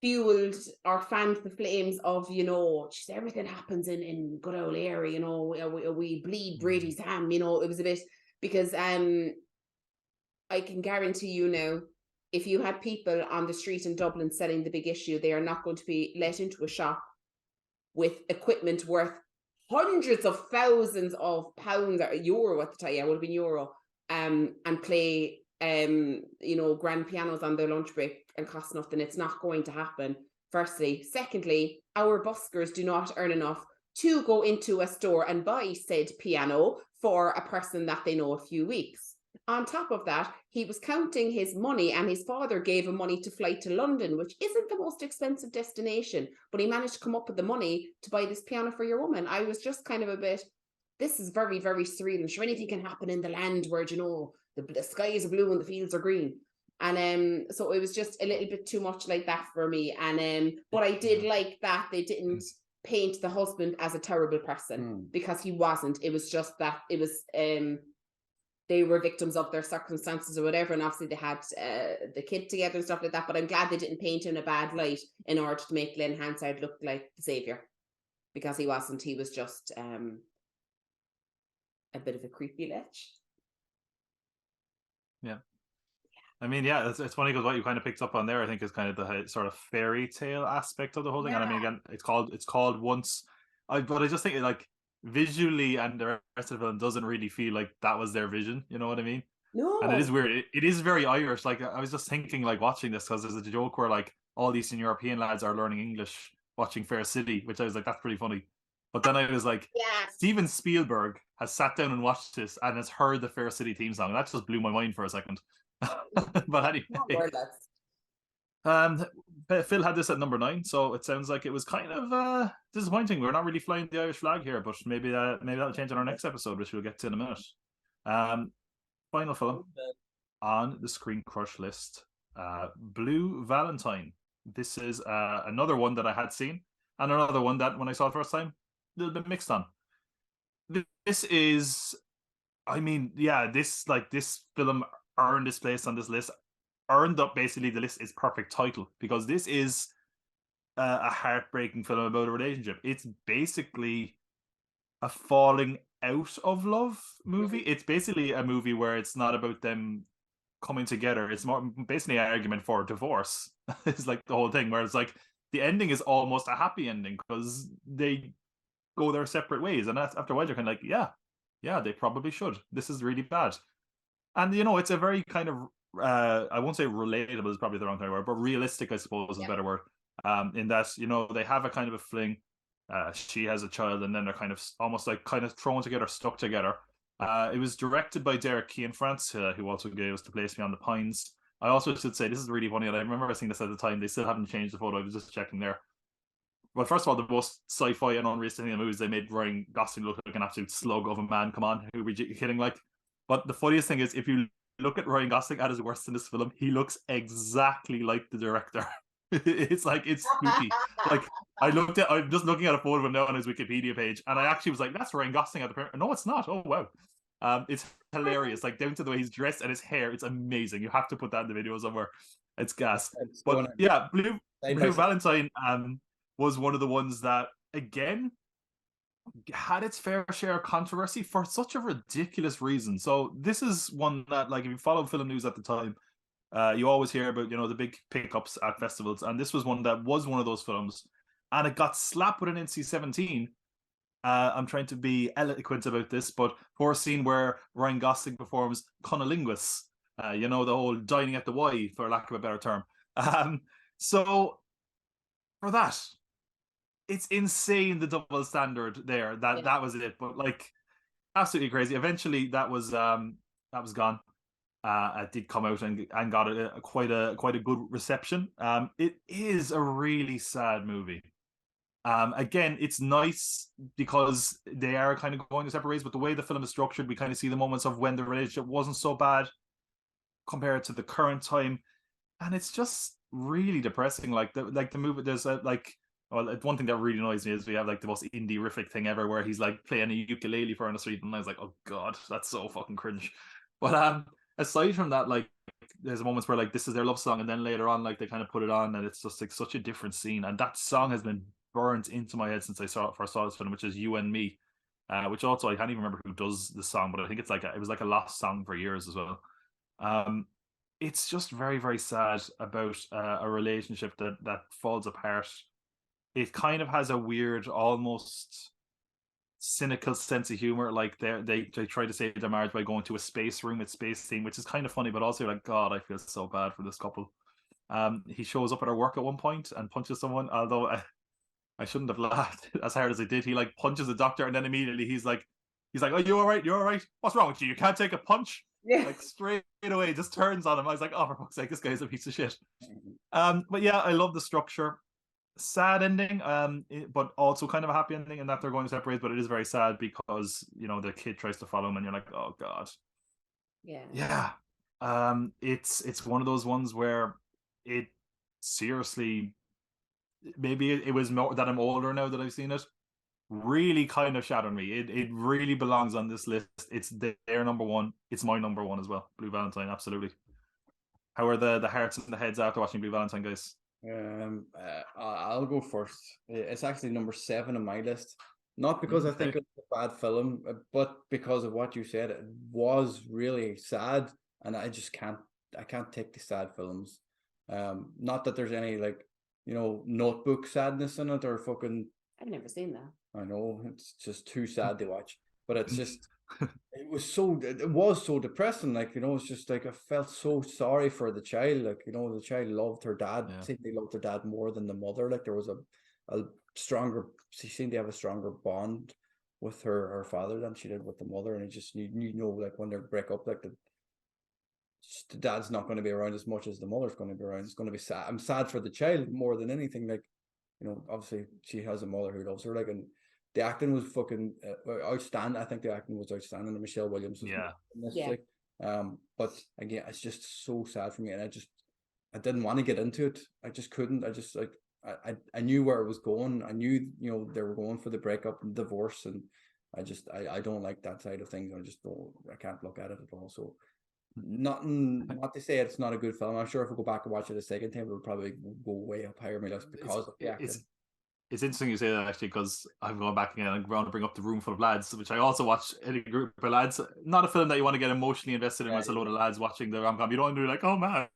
fueled or fanned the flames of, you know, just everything happens in good old area, you know, we bleed Brady's ham, you know. It was a bit, because I can guarantee you now, if you had people on the street in Dublin selling The Big Issue, they are not going to be let into a shop with equipment worth hundreds of thousands of pounds, or euro at the time, yeah, it would have been euro, and play you know, grand pianos on their lunch break and cost nothing. It's not going to happen, firstly. Secondly, our buskers do not earn enough to go into a store and buy said piano for a person that they know a few weeks. On top of that, he was counting his money, and his father gave him money to fly to London, which isn't the most expensive destination, but he managed to come up with the money to buy this piano for your woman. I was just kind of a bit, this is very, very surreal. I'm sure anything can happen in the land where, you know, the skies are blue and the fields are green. And so it was just a little bit too much like that for me. And but I did like that they didn't paint the husband as a terrible person, because he wasn't. It was just that it was they were victims of their circumstances or whatever, and obviously they had the kid together and stuff like that. But I'm glad they didn't paint him in a bad light in order to make Glenn Hansard look like the savior, because he wasn't. He was just a bit of a creepy lich. Yeah. I mean, yeah, it's funny because what you kind of picked up on there, I think, is kind of the sort of fairy tale aspect of the whole thing. And I mean, again, it's called Once. But I just think, like, visually and the rest of the film doesn't really feel like that was their vision. You know what I mean? No. And it is weird. It is very Irish. Like, I was just thinking, like, watching this, because there's a joke where, like, all Eastern European lads are learning English watching Fair City, which I was like, that's pretty funny. But then I was like, Steven Spielberg has sat down and watched this and has heard the Fair City theme song. That just blew my mind for a second. But anyway, Phil had this at number 9, so it sounds like it was kind of disappointing. We're not really flying the Irish flag here, but maybe that'll change in our next episode, which we'll get to in a minute. Final film on the Screen Crush list, Blue Valentine. This is another one that I had seen, and another one that when I saw it first time, a little bit mixed on. This is, I mean, yeah, this film earned its place on this list. Earned up, basically, the list is perfect title, because this is a heartbreaking film about a relationship. It's basically a falling out of love movie. It's basically a movie where it's not about them coming together. It's more basically an argument for divorce. It's like the whole thing where it's like the ending is almost a happy ending because they go their separate ways, and that's after a while you're kind of like, yeah, they probably should. This is really bad, and it's a very kind of I won't say relatable is probably the wrong word, but realistic, I suppose, is a better word. In that they have a kind of a fling. She has a child, and then they're kind of almost like kind of thrown together, stuck together. It was directed by Derek Cianfrance, who also gave us To Place Beyond the Pines. I also should say this is really funny, and I remember seeing this at the time. They still haven't changed the photo. I was just checking there. Well, first of all, the most sci-fi and unrealistic thing in the movie is they made Ryan Gosling look like an absolute slug of a man. Come on, who are we kidding? Like, but the funniest thing is, if you look at Ryan Gosling at his worst in this film, he looks exactly like the director. It's like, it's spooky. Like, I'm just looking at a photo of him now on his Wikipedia page, and I actually was like, that's Ryan Gosling at the premiere. No, it's not. Oh, wow. It's hilarious. Like, down to the way he's dressed and his hair. It's amazing. You have to put that in the video somewhere. It's gas. But yeah, Blue Valentine was one of the ones that, again, had its fair share of controversy for such a ridiculous reason. So this is one that, like, if you follow film news at the time, you always hear about, the big pickups at festivals, and this was one of those films, and it got slapped with an NC-17. I'm trying to be eloquent about this, but for a scene where Ryan Gosling performs cunnilingus, the whole dining at the Y, for lack of a better term. So for that, it's insane, the double standard there. That was it, but like absolutely crazy. Eventually, that was gone. It did come out and got quite a good reception. It is a really sad movie. Again, it's nice because they are kind of going to separate ways, but the way the film is structured, we kind of see the moments of when the relationship wasn't so bad compared to the current time, and it's just really depressing. Like the movie, there's one thing that really annoys me is we have like the most indie-rific thing ever, where he's like playing a ukulele for on the street, and I was like, oh god, that's so fucking cringe. But aside from that, like, there's moments where like this is their love song, and then later on, like, they kind of put it on, and it's just like such a different scene, and that song has been burnt into my head since I first saw this film, which is You and Me, which also I can't even remember who does the song, but I think it's like it was like a lost song for years as well. It's just very, very sad about a relationship that falls apart. It kind of has a weird, almost cynical sense of humor. Like they try to save their marriage by going to a space room with space theme, which is kind of funny, but also like, God, I feel so bad for this couple. He shows up at her work at one point and punches someone, although I shouldn't have laughed as hard as I did. He like punches the doctor, and then immediately he's like, oh, you all right? You all right? What's wrong with you? You can't take a punch? Yeah. Like straight away, just turns on him. I was like, oh, for fuck's sake, this guy's a piece of shit. But yeah, I love the structure. Sad ending, but also kind of a happy ending in that they're going to separate. But it is very sad because the kid tries to follow him, and you're like, oh god. Yeah. It's one of those ones where it seriously, maybe it was more that I'm older now that I've seen it, really kind of shattered me. It really belongs on this list. It's their number one. It's my number one as well. Blue Valentine, absolutely. How are the hearts and the heads after watching Blue Valentine, guys? I'll go first. It's actually number 7 on my list. Not because I think it's a bad film, but because of what you said. It was really sad, and I can't take the sad films. Not that there's any like Notebook sadness in it, or fucking. I've never seen that. I know, it's just too sad to watch, but it's just it was so depressing. Like, it's just like I felt so sorry for the child. Like, the child loved her dad. I think they loved their dad more than the mother. Like, there was a stronger. She seemed to have a stronger bond with her father than she did with the mother. And it just like when they break up, like the dad's not going to be around as much as the mother's going to be around. It's going to be sad. I'm sad for the child more than anything. Like, obviously she has a mother who loves her. Like, and the acting was fucking outstanding. I think the acting was outstanding. And Michelle Williams was yeah. But again, it's just so sad for me, and I didn't want to get into it. I just couldn't. I just like I knew where it was going. I knew they were going for the breakup and divorce, and I don't like that side of things. I can't look at it at all. So not to say it's not a good film. I'm sure if we go back and watch it a second time, it'll probably go way up higher on my list because of the acting. it's interesting you say that, actually, because I'm going back again. I'm going to bring up The Room Full of Lads, which I also watch in a group of lads. Not a film that you want to get emotionally invested in when it's a load of lads watching the rom-com. You don't want to be like, oh man.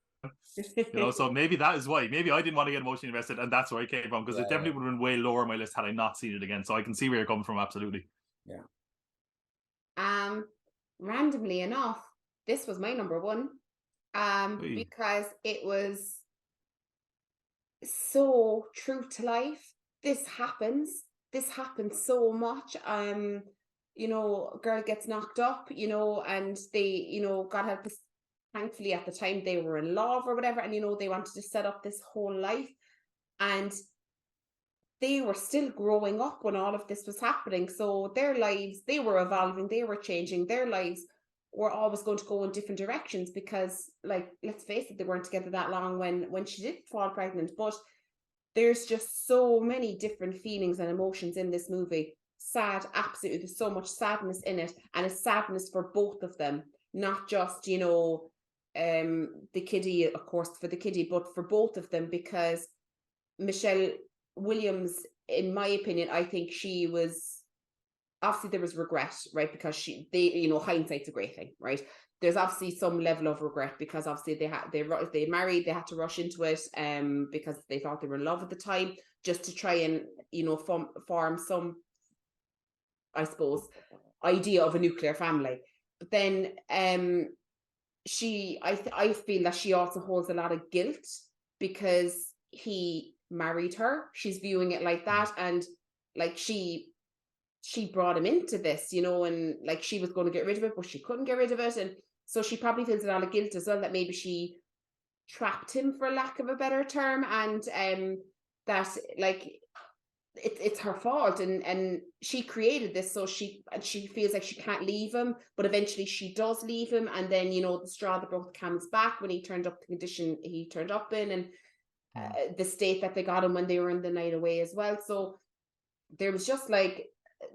So maybe that is why. Maybe I didn't want to get emotionally invested, and that's where I came from, because it definitely would have been way lower on my list had I not seen it again. So I can see where you're coming from, absolutely. Yeah. Randomly enough, this was my number one. Because it was so true to life. This happens so much. Girl gets knocked up, and they, God help us, thankfully at the time they were in love or whatever, and they wanted to set up this whole life, and they were still growing up when all of this was happening. So their lives, they were evolving, they were changing, their lives were always going to go in different directions, because, like, let's face it, they weren't together that long when she did fall pregnant. But there's just so many different feelings and emotions in this movie. Sad, absolutely. There's so much sadness in it, and a sadness for both of them, not just, the kiddie, of course, for the kiddie, but for both of them, because Michelle Williams, in my opinion, I think she was, obviously there was regret, right? Because hindsight's a great thing, right? There's obviously some level of regret, because obviously they married, they had to rush into it, because they thought they were in love at the time, just to try and form some, I suppose, idea of a nuclear family. But then I feel that she also holds a lot of guilt, because he married her. She's viewing it like that, and like she brought him into this, and like she was going to get rid of it, but she couldn't get rid of it, and so she probably feels a lot of guilt as well, that maybe she trapped him, for lack of a better term, and that, like, it's her fault, and she created this, so she feels like she can't leave him, but eventually she does leave him, and then the straw that broke the camel's back, when he turned up the condition he turned up in, and the state that they got him when they were in the night away as well. So there was just like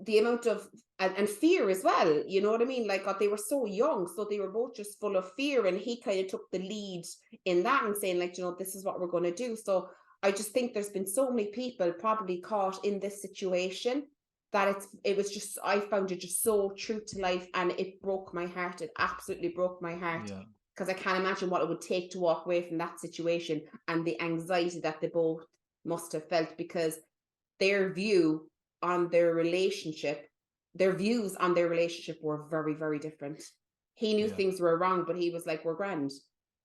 the amount of and fear as well, you know what I mean? Like, they were so young, so they were both just full of fear, and he kind of took the lead in that and saying, like, this is what we're going to do. So I just think there's been so many people probably caught in this situation, that I found it just so true to life, and it broke my heart. It absolutely broke my heart, because I can't imagine what it would take to walk away from that situation, and the anxiety that they both must have felt, because their views on their relationship were very, very different. He knew things were wrong, but he was like, we're grand.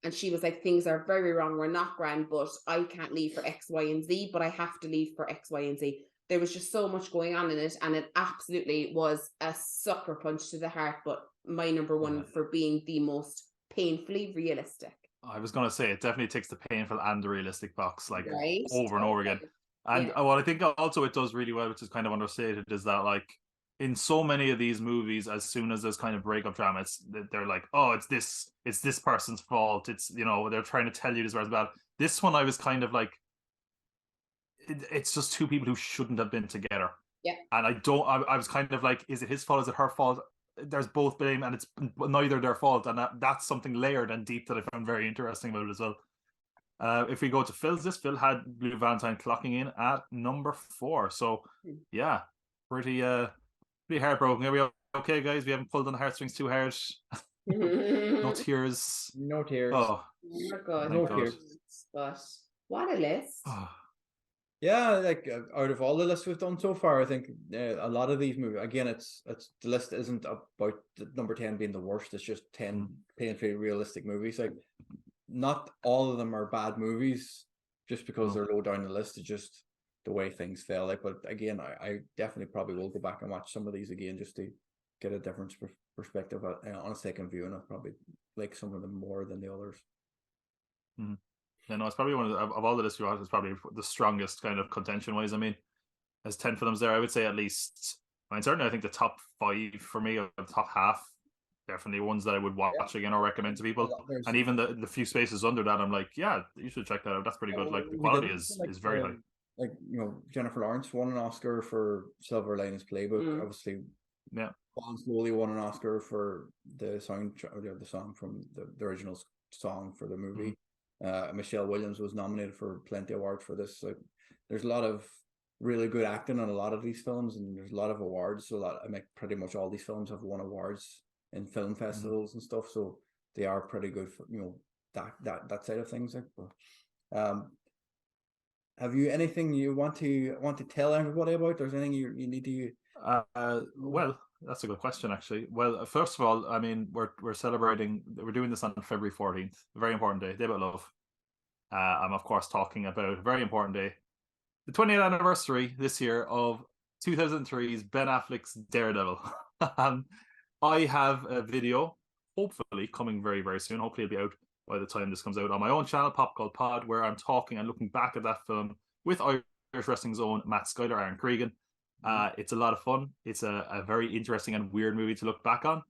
And she was like, things are very wrong, we're not grand, but I can't leave for X, Y, and Z, but I have to leave for X, Y, and Z. There was just so much going on in it, and it absolutely was a sucker punch to the heart, but my number one for being the most painfully realistic. I was going to say, it definitely ticks the painful and the realistic box, like, over and over again. And what I think also it does really well, which is kind of understated, is that, like, in so many of these movies, as soon as there's kind of breakup drama, they're like, oh, it's this person's fault. It's, they're trying to tell you this person's bad. This one, I was kind of like, it's just two people who shouldn't have been together. Yeah. And I was kind of like, is it his fault? Is it her fault? There's both blame, and it's neither their fault. And that's something layered and deep that I found very interesting about it as well. If we go to Phil's list, Phil had Blue Valentine clocking in at number 4. So yeah, pretty heartbroken. Are we okay, guys? We haven't pulled on the heartstrings too hard. No tears. No tears. Oh, no tears. But what a list. Yeah, like, out of all the lists we've done so far, I think a lot of these movies, again, it's the list isn't about the number 10 being the worst. It's just 10 painfully realistic movies. Like, not all of them are bad movies just because they're low down the list. It's just the way things fell. Like, but again, I definitely probably will go back and watch some of these again, just to get a different perspective on a second view, and I'll probably like some of them more than the others. Yeah, no, it's probably one of all the lists we watched, it's probably the strongest kind of contention wise. I mean, as 10 films there, I would say at least, certainly I think the top 5 for me, or the top half, definitely ones that I would watch again or recommend to people. And even the few spaces under that, I'm like, yeah, you should check that out. That's pretty good. Like, the quality is very high. Like, Jennifer Lawrence won an Oscar for Silver Linings Playbook. Obviously, Bon Slowly won an Oscar for the song from the original song for the movie. Michelle Williams was nominated for plenty of awards for this. So there's a lot of really good acting on a lot of these films, and there's a lot of awards. So pretty much all these films have won awards in film festivals and stuff. So they are pretty good for, you know, that side of things. Have you anything you want to tell everybody about? There's anything you need to? Well, that's a good question, actually. Well, first of all, I mean, we're celebrating. We're doing this on February 14th, a very important day, Day About Love. I'm of course talking about a very important day, the 20th anniversary this year of 2003's Ben Affleck's Daredevil. I have a video, hopefully coming very, very soon. Hopefully it'll be out by the time this comes out on my own channel, Pop Called Pod, where I'm talking and looking back at that film with Irish Wrestling's own Matt Skyler, Aaron Cregan. It's a lot of fun. It's a very interesting and weird movie to look back on.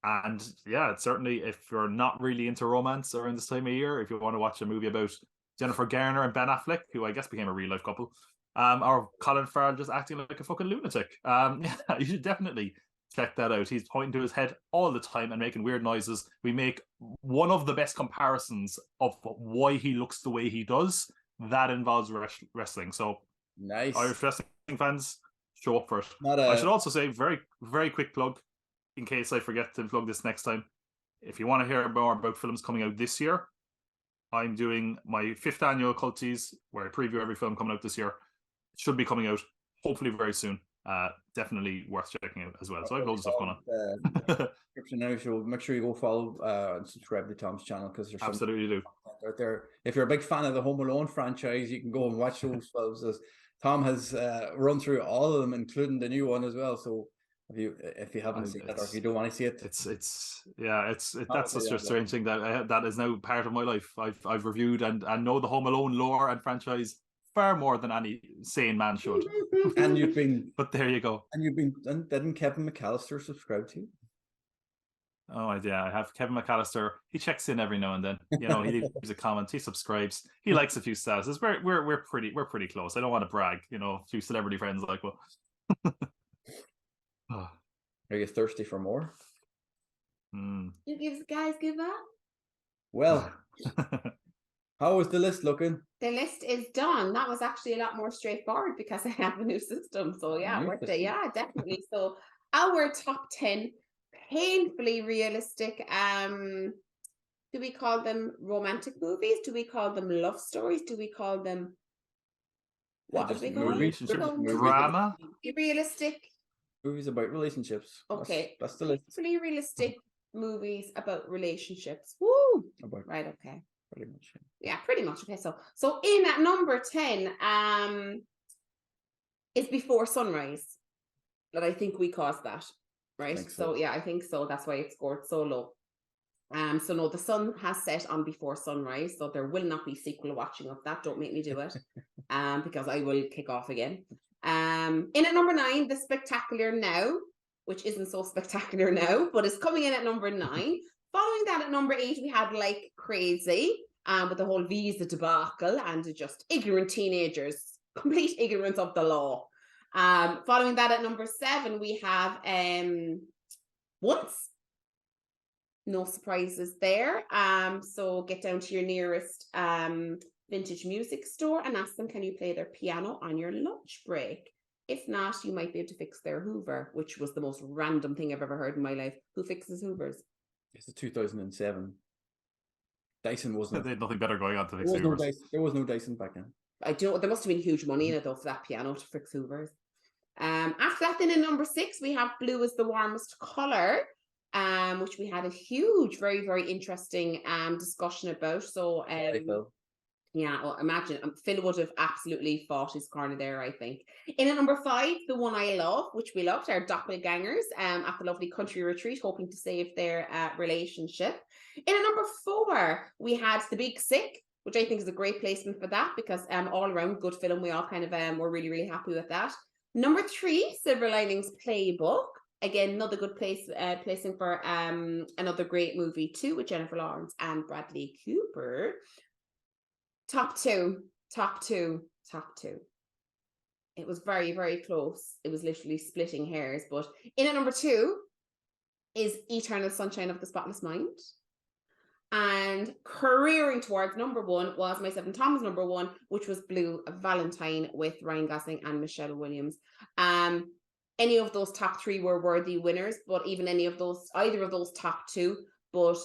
And yeah, it's certainly, if you're not really into romance around this time of year, if you want to watch a movie about Jennifer Garner and Ben Affleck, who I guess became a real life couple, or Colin Farrell just acting like a fucking lunatic, yeah, you should definitely check that out. He's pointing to his head all the time and making weird noises. We make one of the best comparisons of why he looks the way he does. That involves wrestling. So nice. Irish wrestling fans, show up for it. I should also say, very, very quick plug, in case I forget to plug this next time. If you want to hear more about films coming out this year, I'm doing my 5th annual Culties, where I preview every film coming out this year. It should be coming out hopefully very soon. Definitely worth checking out as well. So I have loads of stuff going on. Description now, so make sure you go follow and subscribe to Tom's channel, because there's absolutely do out there. If you're a big fan of the Home Alone franchise, you can go and watch those films. As Tom has run through all of them, including the new one as well. So if you haven't seen it, or if you don't want to see it, that's such a strange thing that is now part of my life. I've reviewed and know the Home Alone lore and franchise far more than any sane man should. And you've been, but there you go. And didn't Kevin McAllister subscribe to you? Oh yeah, I have Kevin McAllister. He checks in every now and then. You know, he leaves a comment, he subscribs, he likes a few statuses. We're pretty close. I don't want to brag, you know, a few celebrity friends like, well. Are you thirsty for more? You guys give up? Well, how is the list looking? The list is done. That was actually a lot more straightforward because I have a new system. So yeah, yeah, definitely. So our top 10 painfully realistic, do we call them romantic movies? Do we call them love stories? Do we call them what do we call relationship drama? Realistic movies about relationships. Okay, that's the list. Painfully realistic movies about relationships. Woo! Right, okay. Pretty much. Yeah, pretty much. Okay, so in at number 10 is Before Sunrise. But I think we caused that, right? So yeah, I think so. That's why it scored so low. So no, the sun has set on Before Sunrise, so there will not be sequel watching of that. Don't make me do it, because I will kick off again. In at number 9, The Spectacular Now, which isn't so spectacular now, but it's coming in at number 9. Following that, at number 8, we had Like Crazy, with the whole visa debacle and just ignorant teenagers, complete ignorance of the law. Following that, at number 7, we have Once. No surprises there. So get down to your nearest vintage music store and ask them, can you play their piano on your lunch break? If not, you might be able to fix their Hoover, which was the most random thing I've ever heard in my life. Who fixes Hoovers? It's a 2007. Dyson wasn't. They had nothing better going on to fix Hoovers. There was no Dyson back then. I don't. There must have been huge money in it though for that piano to fix Hoovers. After that, then in number 6, we have Blue is the Warmest Color, which we had a huge, very, very interesting discussion about. So yeah, well, imagine Phil would have absolutely fought his corner there, I think. In at number 5, The One I Love, which we loved, our doppelgangers at the lovely country retreat, hoping to save their relationship. In at number 4, we had The Big Sick, which I think is a great placement for that, because all around good film. We all kind of were really, really happy with that. Number 3, Silver Linings Playbook. Again, another good placing for another great movie too, with Jennifer Lawrence and Bradley Cooper. Top two. It was very, very close. It was literally splitting hairs. But in at number 2 is Eternal Sunshine of the Spotless Mind. And careering towards number 1 was myself and Tom's number 1, which was Blue Valentine with Ryan Gosling and Michelle Williams. Any of those top 3 were worthy winners, but even either of those top 2. But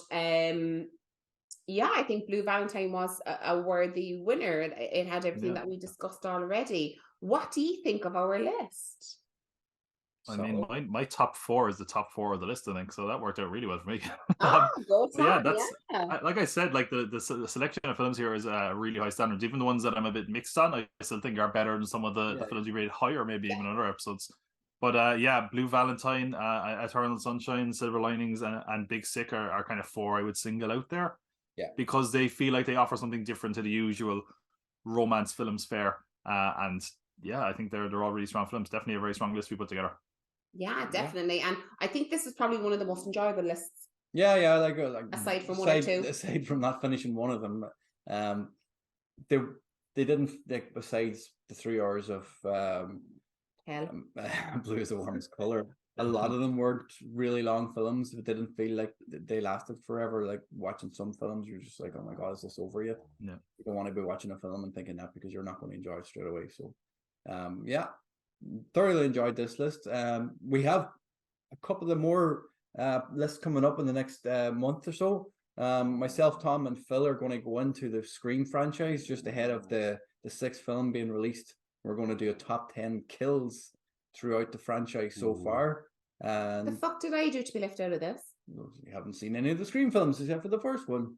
yeah, I think Blue Valentine was a worthy winner. It had everything that we discussed already. What do you think of our list? I mean, my top 4 is the top 4 of the list, I think. So that worked out really well for me. Like I said, like the selection of films here is really high standards. Even the ones that I'm a bit mixed on, I still think are better than some of the films we rated higher, maybe even other episodes. But yeah, Blue Valentine, Eternal Sunshine, Silver Linings, and Big Sick are kind of 4 I would single out there. Yeah, because they feel like they offer something different to the usual romance films fare. And yeah, I think they're all really strong films. Definitely a very strong list we put together. Yeah, definitely. And I think this is probably one of the most enjoyable lists. Yeah, like aside from 1 or 2. Aside from not finishing one of them, they didn't, like, besides the 3 hours of Hell. Blue is the Warmest Color. A lot of them weren't really long films, but didn't feel like they lasted forever. Like watching some films, you're just like, oh my God, is this over yet? Yeah. You don't want to be watching a film and thinking that, because you're not going to enjoy it straight away. So yeah, thoroughly enjoyed this list. We have a couple of more lists coming up in the next month or so. Myself, Tom, and Phil are going to go into the Scream franchise just ahead of the 6th film being released. We're going to do a top 10 kills throughout the franchise so far. And the fuck did I do to be left out of this? You haven't seen any of the Scream films except for the first one.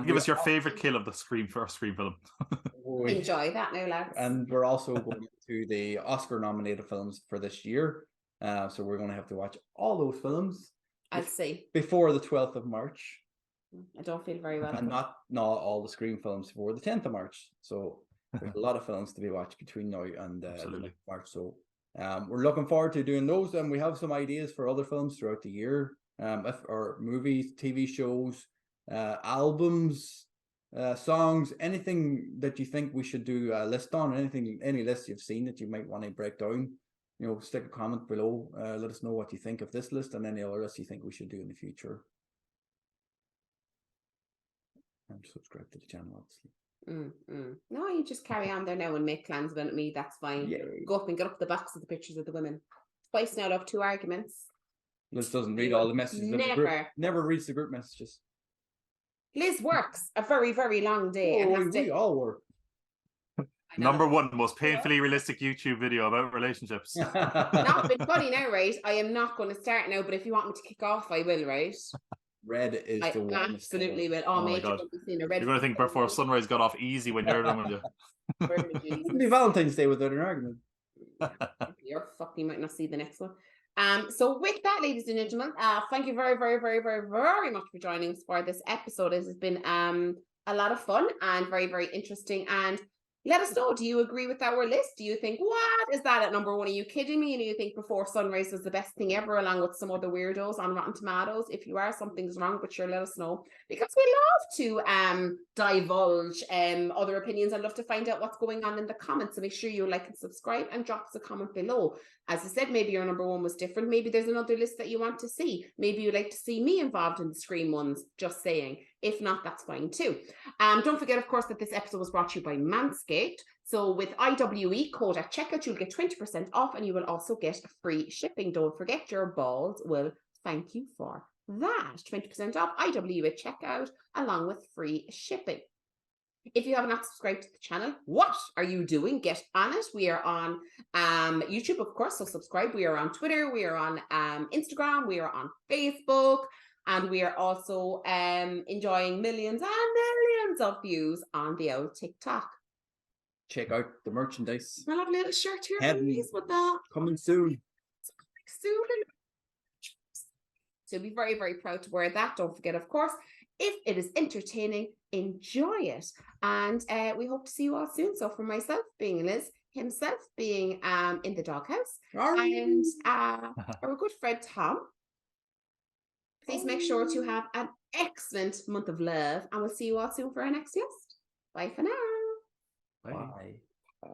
Give us your favorite kill of the first Scream film. Enjoy that now, lads. And we're also going to the Oscar nominated films for this year. So we're going to have to watch all those films. I'll see. Before the 12th of March. I don't feel very well. And not all the Scream films before the 10th of March. So there's a lot of films to be watched between now and March. So we're looking forward to doing those, and we have some ideas for other films throughout the year, or movies, TV shows, albums, songs, anything that you think we should do a list on, any list you've seen that you might want to break down. Stick a comment below. Let us know what you think of this list and any other lists you think we should do in the future. And subscribe to the channel, obviously. No, you just carry on there now and make plans about me. That's fine. Yay. Go up and get up the box of the pictures of the women. Twice now, up 2 arguments. Liz doesn't read all the messages. Never reads the group messages. Liz works a very, very long day. We all work. Number 1 most painfully realistic YouTube video about relationships. Not been funny now, right? I am not going to start now, but if you want me to kick off, I will, right? Red is the one. Absolutely will. Oh my God. You're going to think Before Sunrise got off easy when you're done with you. It wouldn't be Valentine's Day without an argument. You're fucking, you might not see the next one. So with that, ladies and gentlemen, thank you very, very, very, very, very much for joining us for this episode. It has been a lot of fun and very, very interesting. And let us know, do you agree with our list? Do you think, what is that at number 1? Are you kidding me? And do you think Before Sunrise was the best thing ever, along with some other weirdos on Rotten Tomatoes? If you are, something's wrong, but sure, let us know. Because we love to divulge other opinions. I'd love to find out what's going on in the comments. So make sure you like and subscribe and drop us a comment below. As I said, maybe your number 1 was different. Maybe there's another list that you want to see. Maybe you'd like to see me involved in the Scream ones. Just saying. If not, that's fine too. Don't forget, of course, that this episode was brought to you by Manscaped. So with IWE code at checkout, you'll get 20% off, and you will also get free shipping. Don't forget, your balls will thank you for that. 20% off IWE at checkout, along with free shipping. If you have not subscribed to the channel, what are you doing? Get on it. We are on YouTube, of course, so subscribe. We are on Twitter. We are on Instagram. We are on Facebook. And we are also enjoying millions and millions of views on the old TikTok. Check out the merchandise. My lovely little shirt here. Please with that. Coming soon. Soon. So be very, very proud to wear that. Don't forget, of course, if it is entertaining, enjoy it. And we hope to see you all soon. So for myself being Liz, himself being in the doghouse, and our good friend Tom. Please make sure to have an excellent month of love, and we'll see you all soon for our next guest. Bye for now. Bye. Bye.